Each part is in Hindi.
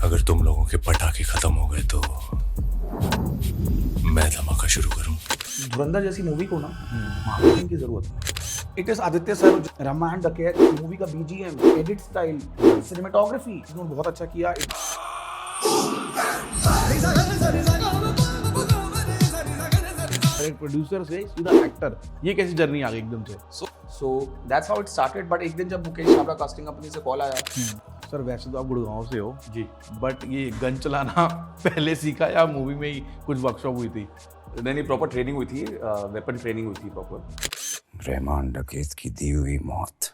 अगर तुम लोगों के पटाखे खत्म हो गए तो मैं धमाका शुरू करूं। धुरंधर जैसी मूवी को ना मार्केटिंग की जरूरत है। It is Aditya sir, Rehman Dakait movie का बीजीएम, एडिट स्टाइल, सिनेमेटोग्राफी इन्होंने बहुत अच्छा किया। एक प्रोड्यूसर से सीधा एक्टर, ये कैसी जर्नी आ गई एकदम से? सो that's how it started. But एक दिन जब मुकेश छाबड़ा कास्टिंग कंपनी से कॉल आया, सर वैसे तो आप गुड़गांव से हो जी, बट ये गन चलाना पहले सीखा या मूवी में ही कुछ वर्कशॉप हुई थी? नहीं प्रॉपर ट्रेनिंग हुई थी, वेपन ट्रेनिंग हुई थी प्रॉपर। रहमान डकैत की दी हुई मौत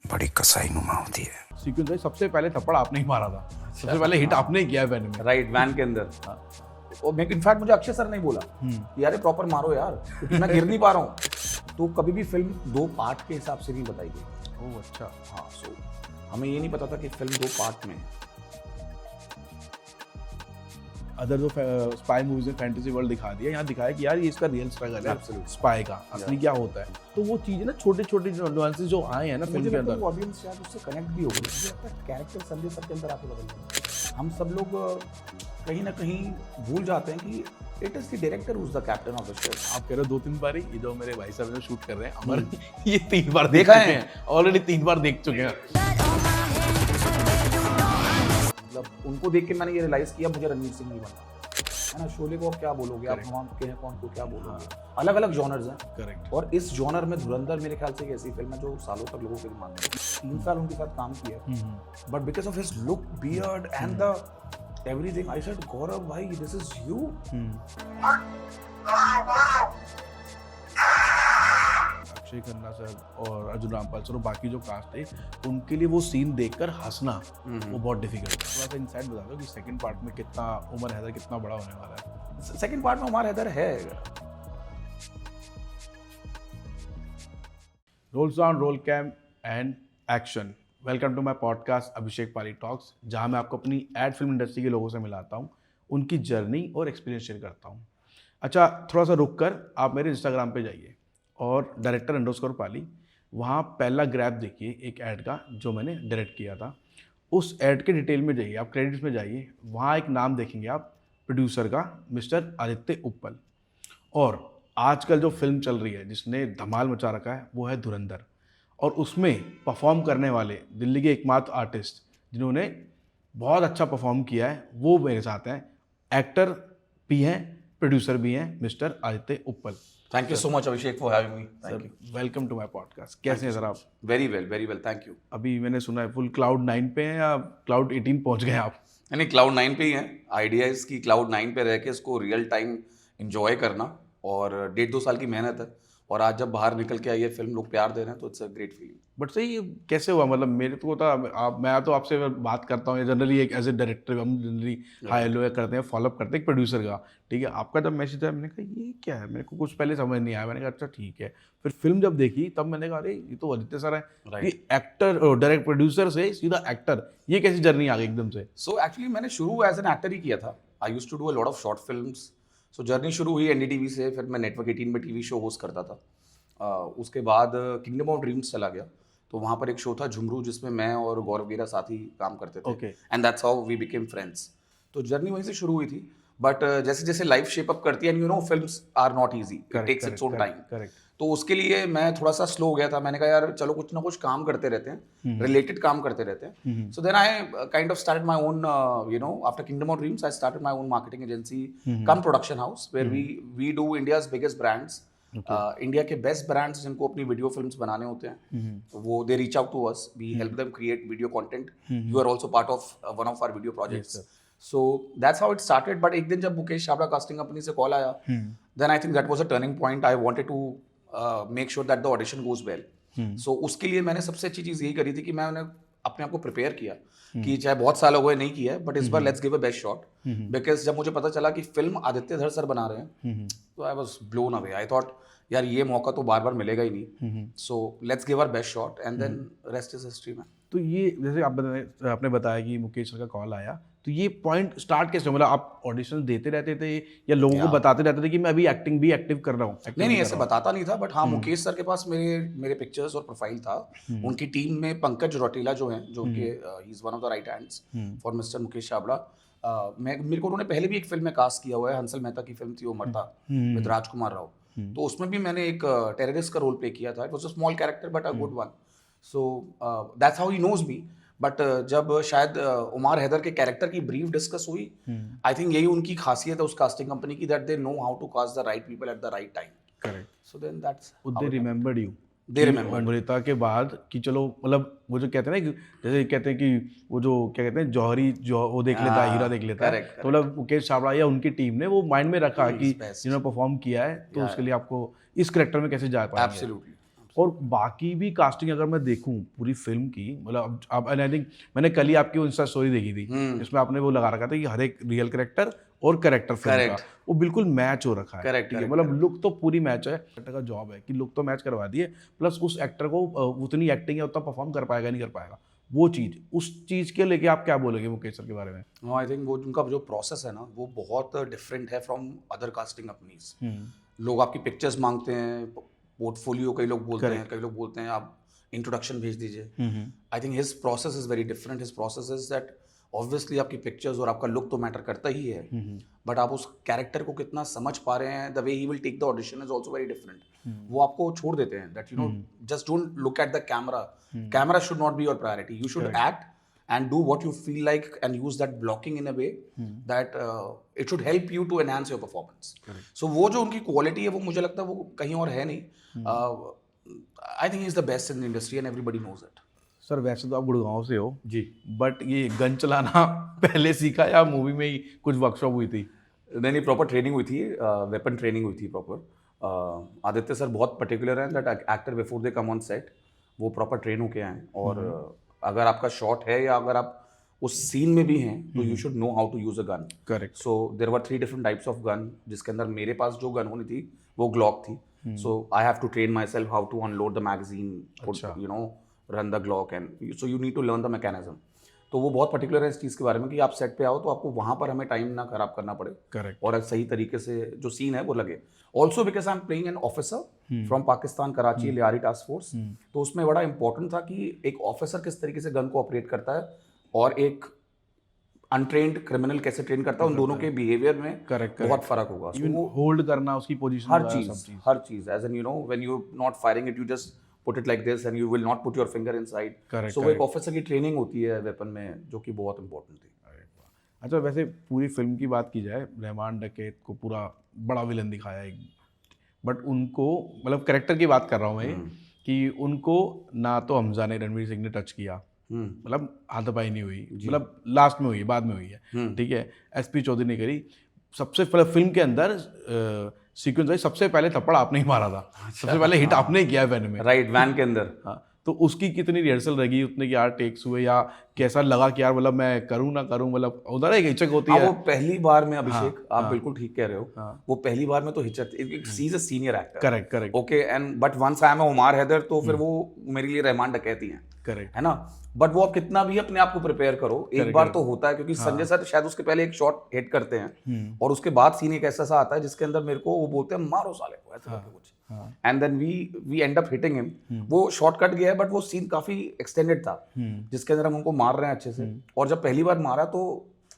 बड़ी कसाईनुमा होती है। सीक्वेंस भाई सबसे पहले थप्पड़ आपने ही मारा था, सबसे पहले हिट आपने ही किया है वैन में। राइट, वैन के अंदर। और मैं इनफैक्ट मुझे अक्षय सर ने बोला कि यार प्रॉपर मारो यार, क्योंकि मैं गिर नहीं पा रहा हूँ। तो कभी भी फिल्म दो पार्ट के हिसाब से नहीं बताई गई। ओह अच्छा। हाँ, सो हमें ये नहीं पता था कि फिल्म दो पार्ट में। अदर जो स्पाई मूवीज में फैंटेसी वर्ल्ड दिखा दिया, यहाँ दिखाया कि यार ये इसका रियल स्ट्रगल है Absolutely. स्पाई का, असली क्या होता है। तो वो चीज़ ना छोटे छोटे नुआंसेस जो आए हैं ना फिल्म के अंदर, ऑडियंस शायद उससे कनेक्ट भी हो गई। मुझे लगता है कैरेक्टर संजय सर के अंदर आके बदल गए। हम सब लोग कहीं ना कहीं भूल जाते हैं कि it is the director who is the captain of the show. आप कह रहे हो 2-3 बार ही, ये जो मेरे भाई साहब जो शूट कर रहे हैं अमर, ये 3 बार देखा देख है। चुके हैं, ऑलरेडी 3 बार देख चुके हैं। मतलब उनको देख के मैंने ये रियलाइज किया मुझे रणवीर सिंह नहीं बनना है ना। शोले को आप क्या बोलोगे, आप हम के हैं कौन को क्या बोलोगे। अलग अलग जॉनर्स हैं, करेक्ट। और इस जॉनर में धुरंधर मेरे ख्याल से एक ऐसी फिल्म है जो सालों तक लोगों के दिमाग में 3 साल उनके साथ काम किया, but because of his look, beard and the everything I said Gaurav भाई this is you. Akshaye Khanna sir और अर्जुन रामपाल सर और बाकी जो कास्ट थे, उनके लिए वो सीन देखकर हंसना वो बहुत डिफिकल्ट है। थोड़ा सा इनसाइट बता दो कि सेकंड पार्ट में कितना उमर हैदर कितना बड़ा होने वाला है? सेकंड पार्ट में उमर हैदर है। Roll sound, roll cam and action. Welcome to my podcast Abhishek Pali talks, जहां मैं आपको अपनी एड फिल्म इंडस्ट्री के लोगों से मिलाता हूं, उनकी जर्नी और एक्सपीरियंस शेयर करता हूं। अच्छा, थोड़ा सा रुक कर आप मेरे इंस्टाग्राम पे जाइए और डायरेक्टर _ पाली, वहाँ पहला ग्रैब देखिए एक ऐड का जो मैंने डायरेक्ट किया था। उस ऐड के डिटेल में जाइए, आप क्रेडिट्स में जाइए, वहाँ एक नाम देखेंगे आप प्रोड्यूसर का, मिस्टर आदित्य उप्पल। और आजकल जो फिल्म चल रही है जिसने धमाल मचा रखा है वो है धुरंधर, और उसमें परफॉर्म करने वाले दिल्ली के एकमात्र आर्टिस्ट जिन्होंने बहुत अच्छा परफॉर्म किया है वो मेरे साथ हैं। एक्टर भी हैं, प्रोड्यूसर भी हैं, mister Aditya Uppal. Thank you so much Abhishek for having me. Thank you. Welcome to my podcast. कैसे हैं सर आप? Very well, thank you. अभी मैंने सुना है फुल क्लाउड 9 पे हैं या क्लाउड 18 पहुंच गए आप? नहीं, क्लाउड 9 पे ही है। आइडिया इसकी क्लाउड 9 पे रह के इसको रियल टाइम एंजॉय करना, और 1.5-2 साल की मेहनत है, और आज जब बाहर निकल के आई है फिल्म, लोग प्यार दे रहे हैं, तो it's a great feeling. But सही ये कैसे हुआ? मतलब मेरे तो होता मैं तो आपसे बात करता हूँ जनरली, एक एज ए डायरेक्टर हम जनरली हाई हेलो करते हैं, फॉलोअप करते हैं एक प्रोड्यूसर का, ठीक है। आपका जब मैसेज आया मैंने कहा ये क्या है, मेरे को कुछ पहले समझ नहीं आया। मैंने कहा अच्छा ठीक है। फिर फिल्म जब देखी तब मैंने कहा अरे ये तो आदित्य सर है, ये एक्टर डायरेक्ट प्रोड्यूसर से सीधा एक्टर, ये कैसी जर्नी आ गई एकदम से? सो एक्चुअली मैंने शुरू एज एन एक्टर ही किया था। I used to do a lot of short films. So journey शुरू हुई एनडीटीवी से, फिर मैं नेटवर्क 18 में टीवी शो होस्ट करता था। उसके बाद किंगडम ऑफ ड्रीम्स चला गया, तो वहाँ पर एक शो था झुमरू, जिसमें मैं और गौरव वीरा साथ ही काम करते थे, Okay. And that's how we became friends. तो जर्नी वहीं से शुरू हुई थी, बट जैसे जैसे लाइफ शेप अप करती है, and you know films are not easy, it takes its own time. Correct. तो उसके लिए मैं थोड़ा सा स्लो हो गया था। मैंने कहा यार चलो कुछ ना कुछ काम करते रहते हैं, रिलेटेड काम करते रहते हैं। So then I kind of started my own, you know, after Kingdom of Dreams I started my own marketing agency cum production house, where we do India's biggest brands. India के बेस्ट ब्रांड्स जिनको अपनी वीडियो फिल्म्स बनाने होते हैं, वो they reach out to us, we help them create video content. You are also part of one of our video projects. So that's how it started. But एक दिन जब मुकेश छाबड़ा कास्टिंग कंपनी से कॉल आया, then I think that was a turning point. I wanted to make sure that the audition goes well. So उसके लिए मैंने सबसे अच्छी चीज़ यही करी थी कि मैंने अपने आप को प्रिपेयर किया कि चाहे बहुत साल हो गए नहीं किया है, बट इस बार let's give a best shot. Because जब मुझे पता चला कि फिल्म आदित्य धर सर बना रहे हैं, तो I was blown away. I thought यार ये मौका तो बार बार मिलेगा ही नहीं, so let's give our best shot, and then rest is history. में तो तो ये जैसे आपने बताया कि मुकेश सर का कॉल आया, तो ये पॉइंट स्टार्ट कैसे, मतलब आप ऑडिशन देते रहते थे या लोगों को बताते रहते थे कि मैं अभी एक्टिंग भी एक्टिव कर रहा हूँ? नहीं ऐसे बताता नहीं था, बट हाँ मुकेश सर के पास मेरे पिक्चर्स और प्रोफाइल था। उनकी टीम में पंकज रौटेला जो हैं, जो कि he is one of the right hands for mister Mukesh Chhabra. मेरे को उन्होंने पहले भी एक फिल्म में कास्ट किया हुआ है, हंसल मेहता की फिल्म थी वो मरता, विद राजकुमार राव। तो उसमें भी मैंने एक टेररिस्ट का रोल प्ले किया था। It was a small character but a good one. So that's how he knows me. But जब शायद उमार हैदर के कैरेक्टर की ब्रीफ डिस्कस हुई, आई थिंक यही उनकी खासियत है उस कास्टिंग कंपनी की, that they know how to cast the right people at the right time. Correct. So then that's they remembered you. They remember Amrita के बाद कि चलो, मतलब वो जो कहते हैं ना, जैसे कहते हैं कि वो जो क्या कहते हैं, जौहरी जो वो देख लेता है, हीरा देख लेता है, तो मतलब मुकेश छाबड़ा या उनकी टीम ने वो माइंड में रखा कि जिन्होंने परफॉर्म किया है तो उसके लिए आपको इस करेक्टर में कैसे जा पाएंगे। एब्सोल्युटली। और बाकी भी कास्टिंग अगर मैं देखूं पूरी फिल्म की, मतलब अब आई थिंक मैंने कल ही आपकी इंस्टा स्टोरी देखी थी जिसमें आपने वो लगा रखा था कि हर एक रियल कैरेक्टर और कैरेक्टर फिल्म का वो बिल्कुल मैच हो रखा है। Correct, ठीक है, मतलब लुक तो पूरी मैच है। एक्टर का जॉब है कि लुक तो मैच करवा दिए, प्लस उस एक्टर को उतनी एक्टिंग है उतना परफॉर्म कर पाएगा नहीं कर पाएगा, वो चीज़, उस चीज़ के लेके आप क्या बोलोगे मुकेश सर के बारे में? नो आई थिंक वो उनका जो प्रोसेस है ना, वो बहुत डिफरेंट है फ्रॉम अदर कास्टिंग कंपनीज। लोग आपकी पिक्चर्स मांगते हैं, पोर्टफोलियो कई लोग बोलते हैं, कई लोग बोलते हैं आप इंट्रोडक्शन भेज दीजिए। I think his process is very different. His process is that obviously आपकी पिक्चर्स और आपका लुक तो मैटर करता ही है, बट आप उस कैरेक्टर को कितना समझ पा रहे हैं, the way he will take the audition is also very different. वो आपको छोड़ देते हैं that you know just don't look at the camera. Camera should not be your priority. You should act and do what you feel like and use that blocking in a way that it should help you to enhance your performance. So वो जो उनकी quality है वो मुझे लगता है वो कहीं और है नहीं। I think he is the best in the industry and everybody knows it. Sir वैसे तो आप गुड़गांव से हो जी, बट ये गन चलाना पहले सीखा या मूवी में ही कुछ वर्कशॉप हुई थी? नहीं प्रॉपर ट्रेनिंग हुई थी, वेपन ट्रेनिंग हुई थी प्रॉपर। आदित्य सर बहुत पर्टिकुलर हैं that actor before they come on set वो प्रॉपर ट्रेन होके आए, और अगर आपका शॉट है या अगर आप उस सीन में भी हैं तो you should know how to use a gun. Correct. So there were 3 different types of gun, जिसके अंदर मेरे पास जो गन होनी थी वो ग्लॉक थी। So I have to train my self how to unload the magazine, you know, run the Glock, and so you need to learn the mechanism. तो वो बहुत पर्टिकुलर है इस चीज़ के बारे में कि आप सेट पे आओ तो आपको वहाँ पर हमें टाइम ना खराब करना पड़े। करेक्ट। और सही तरीके से जो सीन है वो लगे। Also because I am playing an officer from Pakistan, Karachi, Lyari task force. तो उसमें बड़ा इंपॉर्टेंट था कि एक ऑफिसर किस तरीके से गन को ऑपरेट करता है और एक अनट्रेन्ड क्रिमिनल कैसे ट्रेन करता है, उन दोनों के बिहेवियर में बहुत फर्क होगा। इवन होल्ड करना, उसकी पोजीशन, हर चीज as an you know when you not firing it, you just put it like this and you will not put your finger inside. So वो एक ऑफिसर की ट्रेनिंग होती है वेपन में जो कि बहुत इंपॉर्टेंट थी। अच्छा, वैसे पूरी फिल्म की बात की जाए, रहमान डकैत को पूरा बड़ा विलन दिखाया है, बट उनको, मतलब कैरेक्टर की बात कर रहा हूँ मैं कि उनको ना तो हमजा ने, रणवीर सिंह ने टच किया, मतलब हाथापाई नहीं हुई, मतलब लास्ट में हुई है, बाद में हुई है, ठीक है, एसपी चौधरी ने करी। सबसे पहले फिल्म के अंदर सीक्वेंस है, सबसे पहले थप्पड़ आपने ही मारा था, सबसे पहले हिट आपने ही किया है वैन में, राइट, वैन के अंदर। हाँ, तो उसकी कितनी रिहर्सल रही, उतने यार टेक्स हुए, या कैसा लगा कि यार मतलब मैं करूँ ना करूँ, मतलब उधर एक हिचक होती है। वो पहली बार में अभिषेक, आप बिल्कुल ठीक कह रहे हो, वो पहली बार में तो हिचक, she is a senior actor, correct, okay, and but once I am Umar Haider तो फिर वो मेरे लिए रहमान डकैत ही हैं, करेक्ट, है ना। बट वो आप कितना भी अपने आप को प्रिपेयर करो, एक बार तो होता है, क्योंकि संजय सर शायद उसके पहले एक शॉट हिट करते हैं और उसके बाद सीन एक ऐसा सा आता है जिसके अंदर मेरे को वो बोलते हैं मारो साले को, ऐसा करके कुछ, and then we end up hitting him. वो शॉट कट गया है बट वो सीन काफी एक्सटेंडेड था जिसके अंदर हम उनको मार रहे हैं अच्छे से। और जब पहली बार मारा तो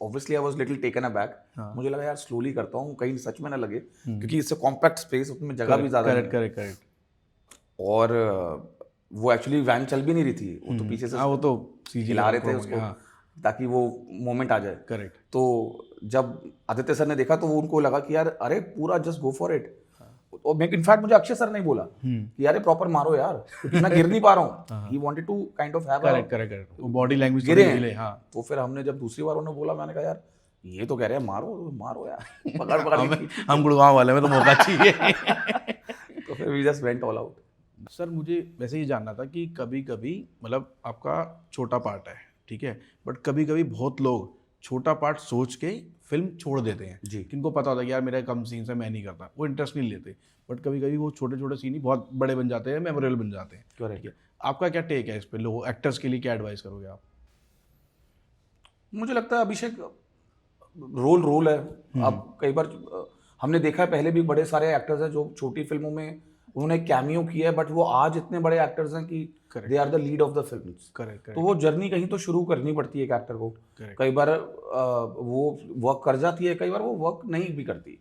obviously I was little taken aback, मुझे लगा यार स्लोली करता हूँ कहीं सच में ना लगे, क्योंकि इससे कॉम्पैक्ट स्पेस, उसमें जगह भी ज्यादा है। करेक्ट। और वो एक्चुअली वैन चल भी नहीं रही थी, वो तो पीछे से वो तो हिला रहे थे उसको ताकि वो मोमेंट आ जाए। करेक्ट। तो जब आदित्य सर ने देखा तो वो उनको लगा कि यार अरे पूरा जस्ट गो फॉर इट। और मैं इनफैक्ट मुझे अक्षय सर ने बोला कि यार प्रॉपर मारो यार, क्योंकि मैं गिर नहीं पा रहा हूँ। He wanted to kind of have correct, वो बॉडी लैंग्वेज गिरे। तो फिर हमने जब दूसरी बार उन्होंने बोला, मैंने कहा यार ये तो कह रहे हैं मारो यार, पकड़ हम गुड़गांव वाले में तो मौका चाहिए। तो फिर we just went all out. Sir मुझे वैसे ही जानना था कि कभी कभी, मतलब आपका छोटा पार्ट है, ठीक है, बट कभी कभी बहुत लोग छोटा पार्ट सोच के फिल्म छोड़ देते हैं जी, किनको पता होता है कि यार मेरा कम सीन है, मैं नहीं करता, वो इंटरेस्ट नहीं लेते, बट कभी कभी वो छोटे छोटे सीन ही बहुत बड़े बन जाते हैं, मेमोरेबल बन जाते हैं। करेक्ट। आपका क्या टेक है इस पे, लोग एक्टर्स के लिए क्या एडवाइस करोगे आप? मुझे लगता है अभिषेक, रोल है। अब कई बार हमने देखा है, पहले भी बड़े सारे एक्टर्स हैं जो छोटी फिल्मों में उन्होंने कैमियो किया है, बट वो आज इतने बड़े एक्टर्स हैं कि they are the lead of the films. Correct. तो वो जर्नी कहीं तो शुरू करनी पड़ती है एक एक्टर को। कई बार वो वर्क कर जाती है, कई बार वो वर्क नहीं भी करती।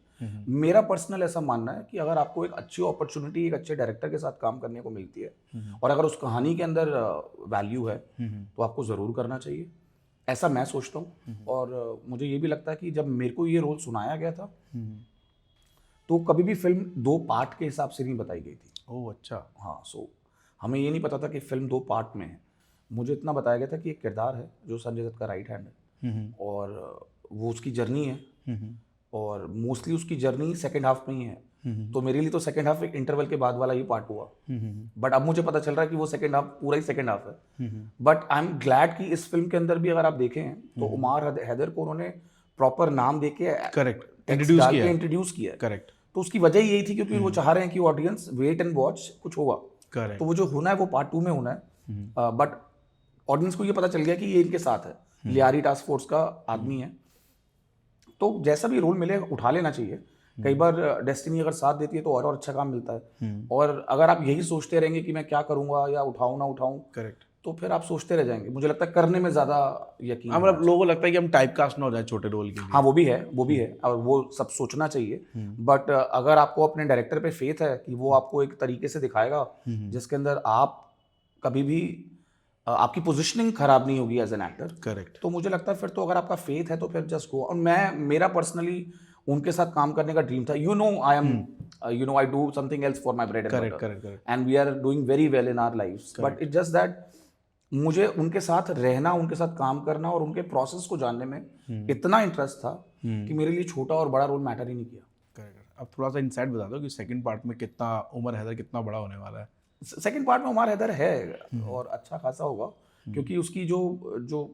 मेरा पर्सनल ऐसा मानना है कि अगर आपको एक अच्छी अपॉर्चुनिटी एक अच्छे डायरेक्टर के साथ काम करने को मिलती है और अगर उस कहानी के अंदर वैल्यू है तो आपको ज़रूर करना चाहिए, ऐसा मैं सोचता हूँ। और मुझे ये भी लगता है कि जब मेरे को ये रोल सुनाया गया था तो कभी भी फिल्म 2 पार्ट के हिसाब से नहीं बताई गई थी। ओह अच्छा। हाँ, सो हमें ये नहीं पता था कि फिल्म 2 पार्ट में है। मुझे इतना बताया गया था कि एक किरदार है जो संजय दत्त का राइट हैंड है और वो उसकी जर्नी है और मोस्टली उसकी जर्नी सेकंड हाफ में ही है। तो मेरे लिए तो सेकंड हाफ एक इंटरवल के बाद वाला ही पार्ट हुआ, बट अब मुझे पता चल रहा है कि वो सेकंड हाफ पूरा ही सेकंड हाफ है। बट आई एम ग्लैड कि इस फिल्म के अंदर भी अगर आप देखें तो उमार हैदर को उन्होंने प्रॉपर नाम देके करेक्ट इंट्रोड्यूस किया है। करेक्ट। तो उसकी वजह यही थी क्योंकि वो चाह रहे हैं कि ऑडियंस वेट एंड वॉच, कुछ होगा। करेक्ट। तो वो जो होना है वो पार्ट 2 में होना है, बट ऑडियंस को ये पता चल गया कि ये इनके साथ है, लियारी टास्क फोर्स का आदमी है। तो जैसा भी रोल मिले उठा लेना चाहिए। कई बार डेस्टिनी अगर साथ देती है तो और अच्छा काम मिलता है। और अगर आप यही सोचते रहेंगे कि मैं क्या करूंगा या उठाऊं ना उठाऊं, करेक्ट, तो फिर आप सोचते रह जाएंगे। मुझे लगता है करने में ज्यादा यकीन। हाँ, मतलब लोगों को लगता है कि हम टाइप कास्ट ना हो जाए छोटे रोल के लिए। हाँ, वो भी है और वो सब सोचना चाहिए। बट अगर आपको अपने डायरेक्टर पे फेथ है कि वो आपको एक तरीके से दिखाएगा जिसके अंदर आप कभी भी आपकी पोजीशनिंग खराब नहीं होगी एज एन एक्टर। करेक्ट। तो मुझे लगता है फिर तो अगर आपका फेथ है तो फिर जस्ट गो। और मेरा पर्सनली उनके साथ काम करने का ड्रीम था। I do something else for my bread and butter, correct. And we are doing very well in our lives, but it just that मुझे उनके साथ रहना, उनके साथ काम करना और उनके प्रोसेस को जानने में इतना इंटरेस्ट था कि मेरे लिए छोटा और बड़ा रोल मैटर ही नहीं किया। करेक्ट। अब थोड़ा सा इंसाइट बता दो कि सेकंड पार्ट में कितना उमर हैदर कितना बड़ा होने वाला है? सेकंड पार्ट में उमर हैदर है और अच्छा खासा होगा क्योंकि उसकी जो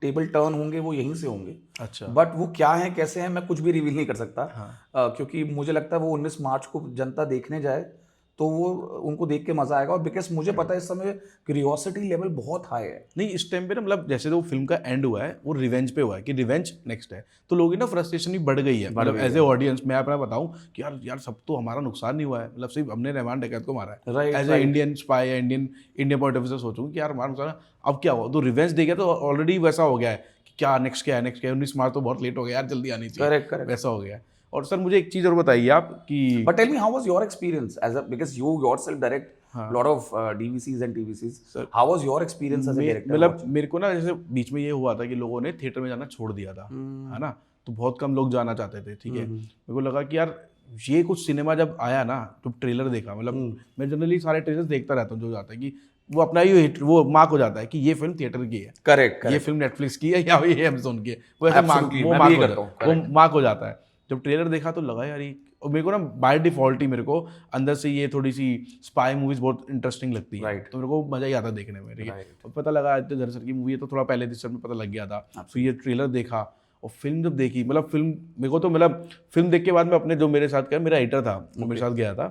टेबल टर्न होंगे वो यहीं से होंगे। अच्छा। बट वो क्या है कैसे हैं मैं कुछ भी रिवील नहीं कर सकता। क्योंकि मुझे लगता है वो 19 मार्च को जनता देखने जाए तो वो उनको देख के मजा आएगा। और बिकॉज मुझे पता है इस समय क्यूरियोसिटी लेवल बहुत हाई है। नहीं, इस टाइम पे ना, मतलब जैसे तो फिल्म का एंड हुआ है वो रिवेंज पे हुआ है कि रिवेंज नेक्स्ट है, तो लोगों की ना फ्रस्ट्रेशन भी बढ़ गई है। मतलब एज ए ऑडियंस मैं अपना बताऊं कि यार सब तो हमारा नुकसान नहीं हुआ है, मतलब सिर्फ हमने रहमान डकैत को मारा है। एज ए इंडियन स्पाई या इंडियन पॉइंट ऑफ व्यू से सोचूं कि यार हमारा नुकसान है, अब क्या हुआ? तो रिवेंज देगा तो ऑलरेडी वैसा हो गया है कि क्या नेक्स्ट क्या है 19 मार्च तो बहुत लेट हो गया यार, जल्दी आनी चाहिए। करेक्ट। वैसा हो गया है। और सर मुझे एक चीज़ और बताइए आप कि But tell me, how was your experience because you yourself direct lot of DVCs and TVCs. Sir, how was your experience as a director? मतलब मेरे को ना जैसे बीच में ये हुआ था कि लोगों ने थिएटर में जाना छोड़ दिया था, है ना, तो बहुत कम लोग जाना चाहते थे। ठीक है, मेरे को लगा कि यार ये कुछ सिनेमा जब आया ना, तो ट्रेलर देखा, मतलब मैं जनरली सारे ट्रेलर देखता रहता हूँ जो जाता है कि वो अपना ही वो मार्क हो जाता है कि ये फिल्म थिएटर की है। करेक्ट। ये फिल्म नेटफ्लिक्स की है या ये अमेज़न की है, वो ऐसा मार्क हो जाता है। जब ट्रेलर देखा तो लगा यार ये, और मेरे को ना बाय डिफॉल्ट ही मेरे को अंदर से ये थोड़ी सी स्पाई मूवीज बहुत इंटरेस्टिंग लगती है। तो मेरे को मजा ही आता देखने में। ठीक है, और पता लगा आदित्य सर की मूवी है तो थोड़ा पहले दिसंबर में पता लग गया था। फिर ये ट्रेलर देखा और फिल्म जब देखी, मतलब फिल्म मेरे को तो मतलब फिल्म देख के बाद में अपने जो मेरे साथ क्या मेरा एडिटर था वो मेरे साथ गया था,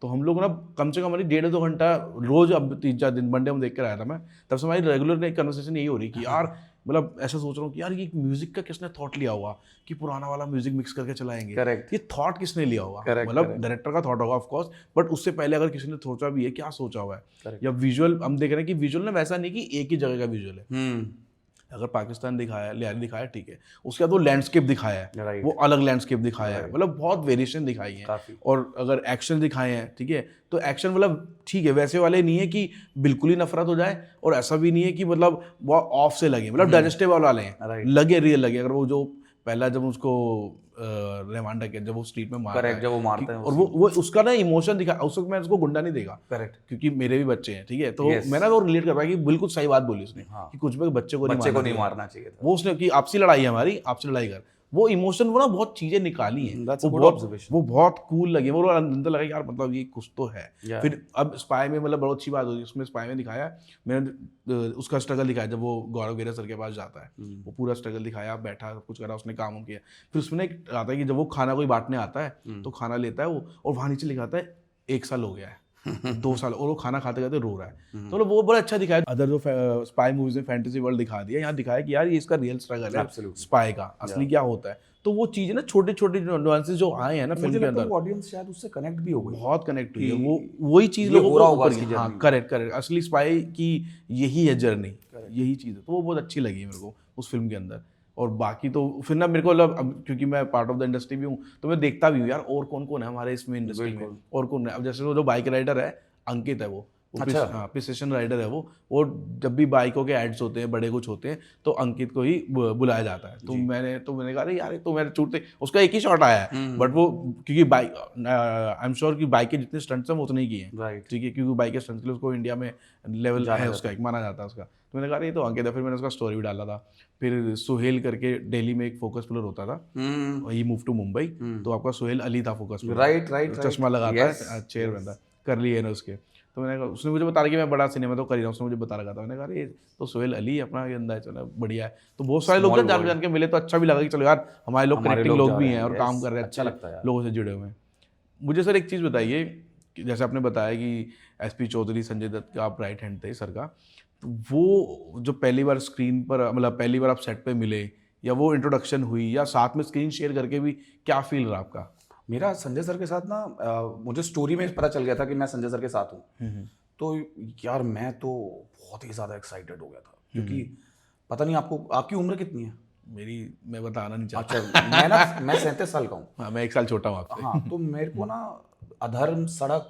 तो हम लोग ना कम से कम हमारी 1.5-2 घंटा रोज, अब 3-4 दिन मंडे में देख कर आया था मैं, तब से हमारी रेगुलर कन्वर्सेशन यही हो रही कि यार मतलब ऐसा सोच रहा हूँ कि यार ये म्यूजिक का किसने थॉट लिया हुआ कि पुराना वाला म्यूजिक मिक्स करके चलाएंगे। करेक्ट। ये थॉट किसने लिया हुआ? मतलब डायरेक्टर का थॉट होगा ऑफ कोर्स, बट उससे पहले अगर किसी ने सोचा भी है, क्या सोचा हुआ है? या विजुअल हम देख रहे हैं कि विजुअल ना वैसा नहीं कि एक ही जगह का विजुअल है। अगर पाकिस्तान दिखाया, लियारी दिखाया, ठीक है, उसके बाद वो लैंडस्केप दिखाया है, वो अलग लैंडस्केप दिखाया है, मतलब बहुत वेरिएशन दिखाई है। और अगर एक्शन दिखाए हैं, ठीक है, तो एक्शन मतलब ठीक है, वैसे वाले नहीं है कि बिल्कुल ही नफरत हो जाए और ऐसा भी नहीं है कि मतलब बहुत ऑफ से लगे, मतलब डाइजेस्टेबल वाले हैं, लगे रियल लगे। अगर वो जो पहला जब उसको रहमान डकैत जब वो स्ट्रीट में मारता है, जब वो मारते हैं और वो उसका ना इमोशन दिखा, उस वक्त मैं उसको गुंडा नहीं देगा। करेक्ट। क्योंकि मेरे भी बच्चे हैं, ठीक है, तो मैं ना वो रिलेट कर पाया कि बिल्कुल सही बात बोली उसने कि कुछ भी बच्चे को नहीं मारना चाहिए। वो उसने कि आपसी लड़ाई है हमारी, आपसे लड़ाई कर, वो इमोशन, वो ना बहुत चीजें निकाली हैं, वो बहुत कूल लगे, वो अंदर लगा यार मतलब ये कुछ तो है। फिर अब स्पाई में मतलब बहुत अच्छी बात होती है, उसमें स्पाई में दिखाया, मैंने उसका स्ट्रगल दिखाया जब वो गौरव गेरा सर के पास जाता है, वो पूरा स्ट्रगल दिखाया, बैठा कुछ करा, उसने काम किया। फिर उसमें एक आता है कि जब वो खाना कोई बांटने आता है तो खाना लेता है वो, और वहाँ नीचे लिखा आता है 1 साल हो गया है। 2 साल, और वो खाना खाते खाते रो रहा है। तो वो बड़ा अच्छा दिखाया। अदर जो स्पाई मूवीज में फैंटेसी वर्ल्ड दिखा दिया, यहाँ दिखाया कि यार ये इसका रियल स्ट्रगल है स्पाई का, असली क्या होता है। तो वो चीज़ ना, छोटे छोटे नुआंसेस जो आए हैं ना फिल्म के अंदर, ऑडियंस शायद उससे कनेक्ट भी हो गई, बहुत कनेक्ट हुई है। वो वही चीज़ ये लोगों हो रहा को होगा ऊपर इसकी की, हाँ journey। करेक्ट करेक्ट, असली स्पाई की यही है जर्नी, यही चीज़ है। तो वो बहुत अच्छी लगी मेरे को उस फिल्म के अंदर। और बाकी तो फिर ना मेरे को मतलब, अब क्योंकि मैं पार्ट ऑफ द इंडस्ट्री भी हूँ, तो मैं देखता भी हूँ यार और कौन कौन है हमारे इसमें इंडस्ट्री में, और कौन है। अब जैसे वो जो बाइक राइडर है, अंकित है, वो प्रिसिशन राइडर है वो जब भी बाइकों के एड्स होते हैं, बड़े कुछ होते हैं, तो अंकित को ही बुलाया जाता है। तो मैंने कहा अरे यार तो मेरे छूटते, उसका एक ही शॉट आया है, बट वो क्योंकि बाइक, आई एम श्योर कि बाइक के जितने स्टंट्स हैं वो उतने ही किए हैं, ठीक है, क्योंकि बाइक के स्टंट्स के लिए उसको इंडिया में लेवल है उसका, एक माना जाता है उसका। तो मैंने कहा ये तो अंकित है। फिर मैंने उसका स्टोरी भी डाला था। फिर सुहेल करके दिल्ली में एक फोकस पुलर होता था, ही मूव टू मुंबई, तो आपका सुहेल अली था फोकस पुलर, राइट, चश्मा लगाता है, चेयर बंदा कर ली है ना उसके। तो मैंने कहा, उसने मुझे बता रहा कि मैं बड़ा सिनेमा तो कर ही रहा हूँ, उसने मुझे बता रखा था। मैंने कहा ये तो सोहेल अली अपना ये अंदाज, चलो बढ़िया है। तो बहुत सारे लोग जान के मिले, तो अच्छा भी लगा कि चलो यार हमारे लोग कनेक्टिंग लोग भी हैं और काम कर रहे हैं, अच्छा लगता है लोगों से जुड़े हुए हैं। मुझे सर एक चीज़ बताइए कि जैसे आपने बताया कि एसपी चौधरी संजय दत्त का आप राइट हैंड थे सर का, तो वो जो पहली बार स्क्रीन पर, मतलब पहली बार आप सेट पे मिले, या वो इंट्रोडक्शन हुई, या साथ में स्क्रीन शेयर करके भी क्या फील रहा आपका? मेरा संजय सर के साथ ना, मुझे स्टोरी में पता चल गया था कि मैं संजय सर के साथ हूँ, तो यार मैं तो बहुत ही ज़्यादा एक्साइटेड हो गया था, क्योंकि पता नहीं आपको, आपकी उम्र कितनी है? मैं बताना नहीं चाहता। अच्छा, मैं 37 साल का हूँ। हाँ, मैं 1 साल छोटा हूँ आपसे। हाँ, तो मेरे को ना अधर्म, सड़क,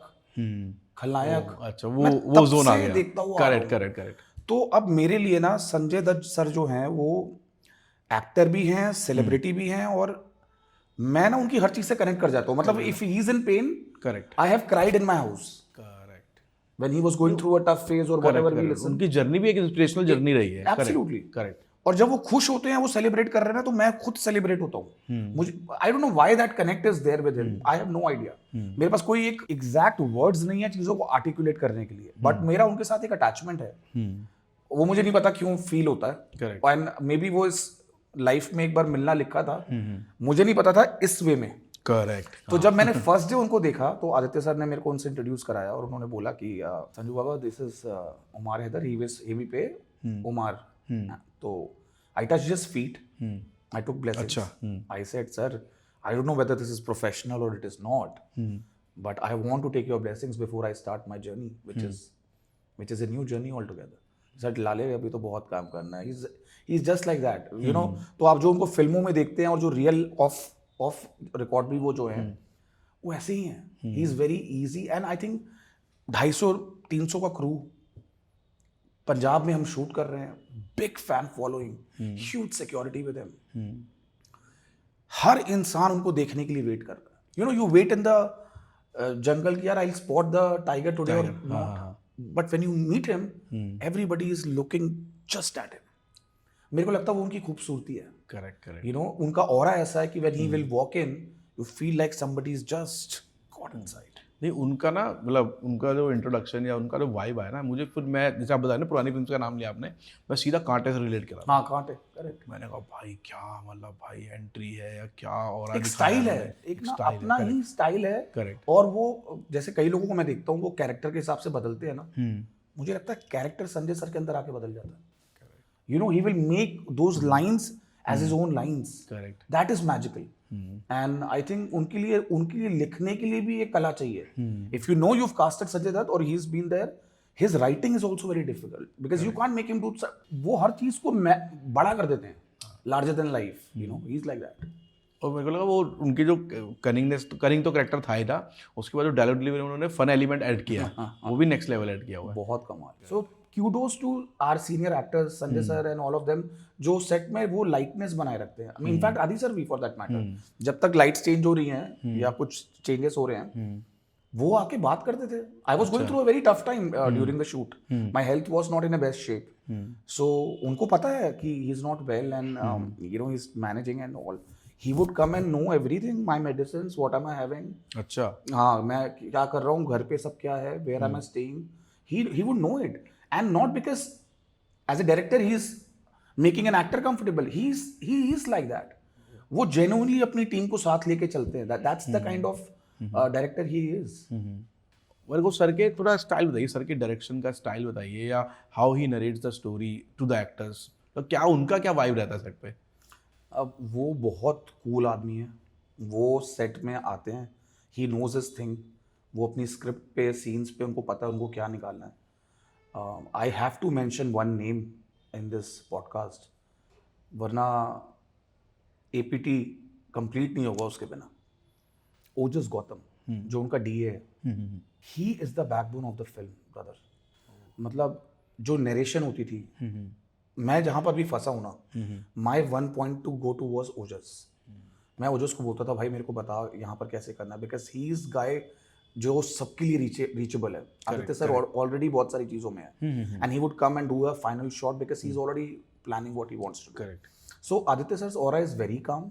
खलनायक, अच्छा, वो जोन आ गया, देखता हुआ, करेक्ट। तो अब मेरे लिए ना संजय दत्त सर जो हैं, वो एक्टर भी हैं, सेलिब्रिटी भी हैं, और मैं ना उनकी हर चीज से कनेक्ट कर जाता हूँ। मतलब if he is in pen, correct, I have cried in my house, correct, when he was going through a tough phase और व्हाटएवर वी लिसन। उनकी जर्नी भी एक इंस्पिरेशनल जर्नी रही है। Absolutely, correct. और जब वो खुश होते हैं, वो सेलिब्रेट कर रहे हैं ना, तो मैं खुद सेलिब्रेट होता हूँ। मुझे I don't know why that connect is there with him, I have no idea. मेरे पास कोई एक एग्जैक्ट वर्ड्स नहीं है चीजों को आर्टिकुलेट करने के लिए, बट मेरा उनके साथ एक अटैचमेंट है। वो मुझे नहीं पता क्यों फील होता है, करेक्ट, एंड मे बी वो इस लाइफ में एक बार मिलना लिखा था, मुझे नहीं पता था इस वे में। करेक्ट। तो जब मैंने फर्स्ट डे उनको देखा, तो आदित्य सर ने मेरे को उनसे इंट्रोड्यूस कराया, और उन्होंने बोला कि Sanju Baba, this is Umar Haider, he will play Umar. तो I touch his feet, I took blessings, I said sir, I don't know whether this is professional और it is not, but I want to take your blessings before I start my journey, which is a new journey all together. Sir लाले, अभी तो बहुत काम करना है, he is just like that, you no. तो आप जो उनको फिल्मों में देखते हैं, और जो रियल ऑफ रिकॉर्ड भी वो जो है, वो ऐसे ही हैं। He is very easy, and I think 250-300 का क्रू, पंजाब में हम शूट कर रहे हैं, big fan following, huge security with him, हर इंसान उनको देखने के लिए वेट कर रहा है। You know, you wait in the jungle कि यार I spot the tiger today और not, but when you meet him, everybody is looking just at him. मेरे को लगता है वो उनकी खूबसूरती है। करेक्ट। यू नो, उनका ऑरा ऐसा है कि when he will walk in, you feel like somebody is just got inside. नहीं, उनका ना, मतलब उनका जो इंट्रोडक्शन या उनका जो वाइब है ना, मुझे फिर, मैं जैसे आप बताया ना पुरानी फिल्म का नाम लिया आपने, मैं सीधा कांटे से रिलेट करा। हाँ, कांटे, करेक्ट। मैंने कहा भाई क्या, मतलब भाई एंट्री है या क्या, और एक स्टाइल है, एक ना अपना ही स्टाइल है। करेक्ट। और वो, जैसे कई लोगों को मैं देखता हूँ, वो कैरेक्टर के हिसाब से बदलते हैं ना, मुझे लगता है कैरेक्टर संजय सर के अंदर आके बदल जाता है। You know, he will make those lines as his own lines. Correct. That is magical. And I think उनके लिए लिखने के लिए भी एक कला चाहिए. If you know you've casted Sanjay Dutt और he's been there, his writing is also very difficult because you can't make him do. वो हर चीज को बड़ा कर देते हैं, larger than life. You know, he's like that. और मेरे को लगा वो उनकी जो कनिंग तो कैरेक्टर था ही था, उसके बाद जो डायलॉग डिलीवरी उन्होंने फन एलिमेंट ऐड किया, वो भी नेक्स्ट लेवल ऐड किया हुआ है। बहुत कमाल। सो kudos to our senior actors, Sanjay sir and all of them, जो सेट में वो लाइटनेस बनाए रखते हैं। I mean, in fact, आदि सर भी for that matter, जब तक लाइट्स चेंज हो रही हैं या कुछ चेंजेस हो रहे हैं, वो आके बात करते थे। I was going through a very tough time during the shoot. My health was not in a best shape. So उनको पता है कि he is not well and you know he's managing and all. He would come and know everything, my medicines, what am I having. अच्छा। हाँ, मैं क्या कर रहा हूँ, घर पे सब क्या है, where am I staying. He would know it. And not because as a director he is making an actor comfortable. He is like that. वो genuinely अपनी टीम को साथ लेके चलते हैं. That's the kind of director he is. मेरे को सर के थोड़ा स्टाइल बताइए, सर के डायरेक्शन का स्टाइल बताइए, या how he narrates the story to the actors, तो क्या उनका क्या वाइब रहता है सेट पे? अब वो बहुत कूल आदमी है, वो सेट में आते हैं, ही नोज हिज थिंग, वो अपनी स्क्रिप्ट पे सीन्स पे उनको पता है उनको क्या निकालना है. I have to mention one name in this podcast, वरना APT कंप्लीट नहीं होगा उसके बिना. ओजस गौतम, जो उनका DA है, he is the backbone of the film brother. मतलब जो नरेशन होती थी, मैं जहाँ पर भी फंसा हूँ ना, माई 1 point to go to was ओजस. मैं ओजस को बोलता था भाई मेरे को बता यहाँ पर कैसे करना है, बिकॉज ही इज गाय जो सबके लिए रीचेबल है. आदित्य सर ऑलरेडी बहुत सारी चीज़ों में है, and he would come and do a final shot because he is already planning what he wants to do. Correct. So Aditya sir's aura is very calm.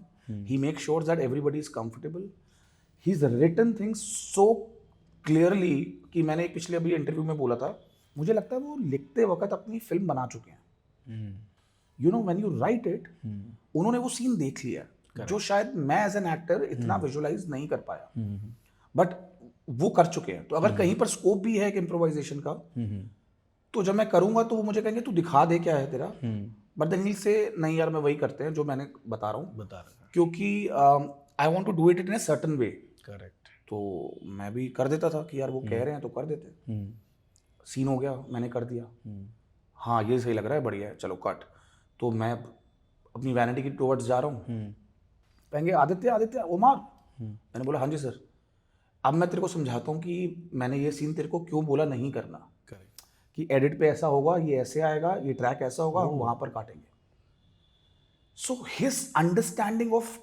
He makes sure that everybody is comfortable. He's written things so clearly कि मैंने एक पिछले अभी इंटरव्यू में बोला था, मुझे लगता है वो लिखते वक्त अपनी फिल्म बना चुके हैं. You know when you right it, उन्होंने वो सीन देख लिया जो शायद मैं एज एन एक्टर इतना विजुअलाइज नहीं कर पाया, बट वो कर चुके हैं. तो अगर कहीं पर स्कोप भी है एक इम्प्रोवाइजेशन का, तो जब मैं करूंगा तो वो मुझे कहेंगे तू दिखा दे क्या है तेरा, बट देन ही से नहीं यार मैं वही करते हैं जो मैंने बता रहा हूँ, क्योंकि I want to do it in a certain way. Correct. तो मैं भी कर देता था कि यार वो कह रहे हैं तो कर देते. सीन हो गया, मैंने कर दिया, हाँ ये सही लग रहा है, बढ़िया है, चलो कट. तो मैं अपनी वैनिटी की टुवर्ड्स जा रहा हूँ, कहेंगे आदित्य आदित्य ओमार, मैंने बोला हाँ जी सर, अब मैं तेरे को समझाता हूँ कि मैंने ये सीन तेरे को क्यों बोला नहीं करना, कि एडिट पे ऐसा होगा, ये ऐसे आएगा, ये ट्रैक ऐसा होगा, हम वहां पर काटेंगे. So his understanding of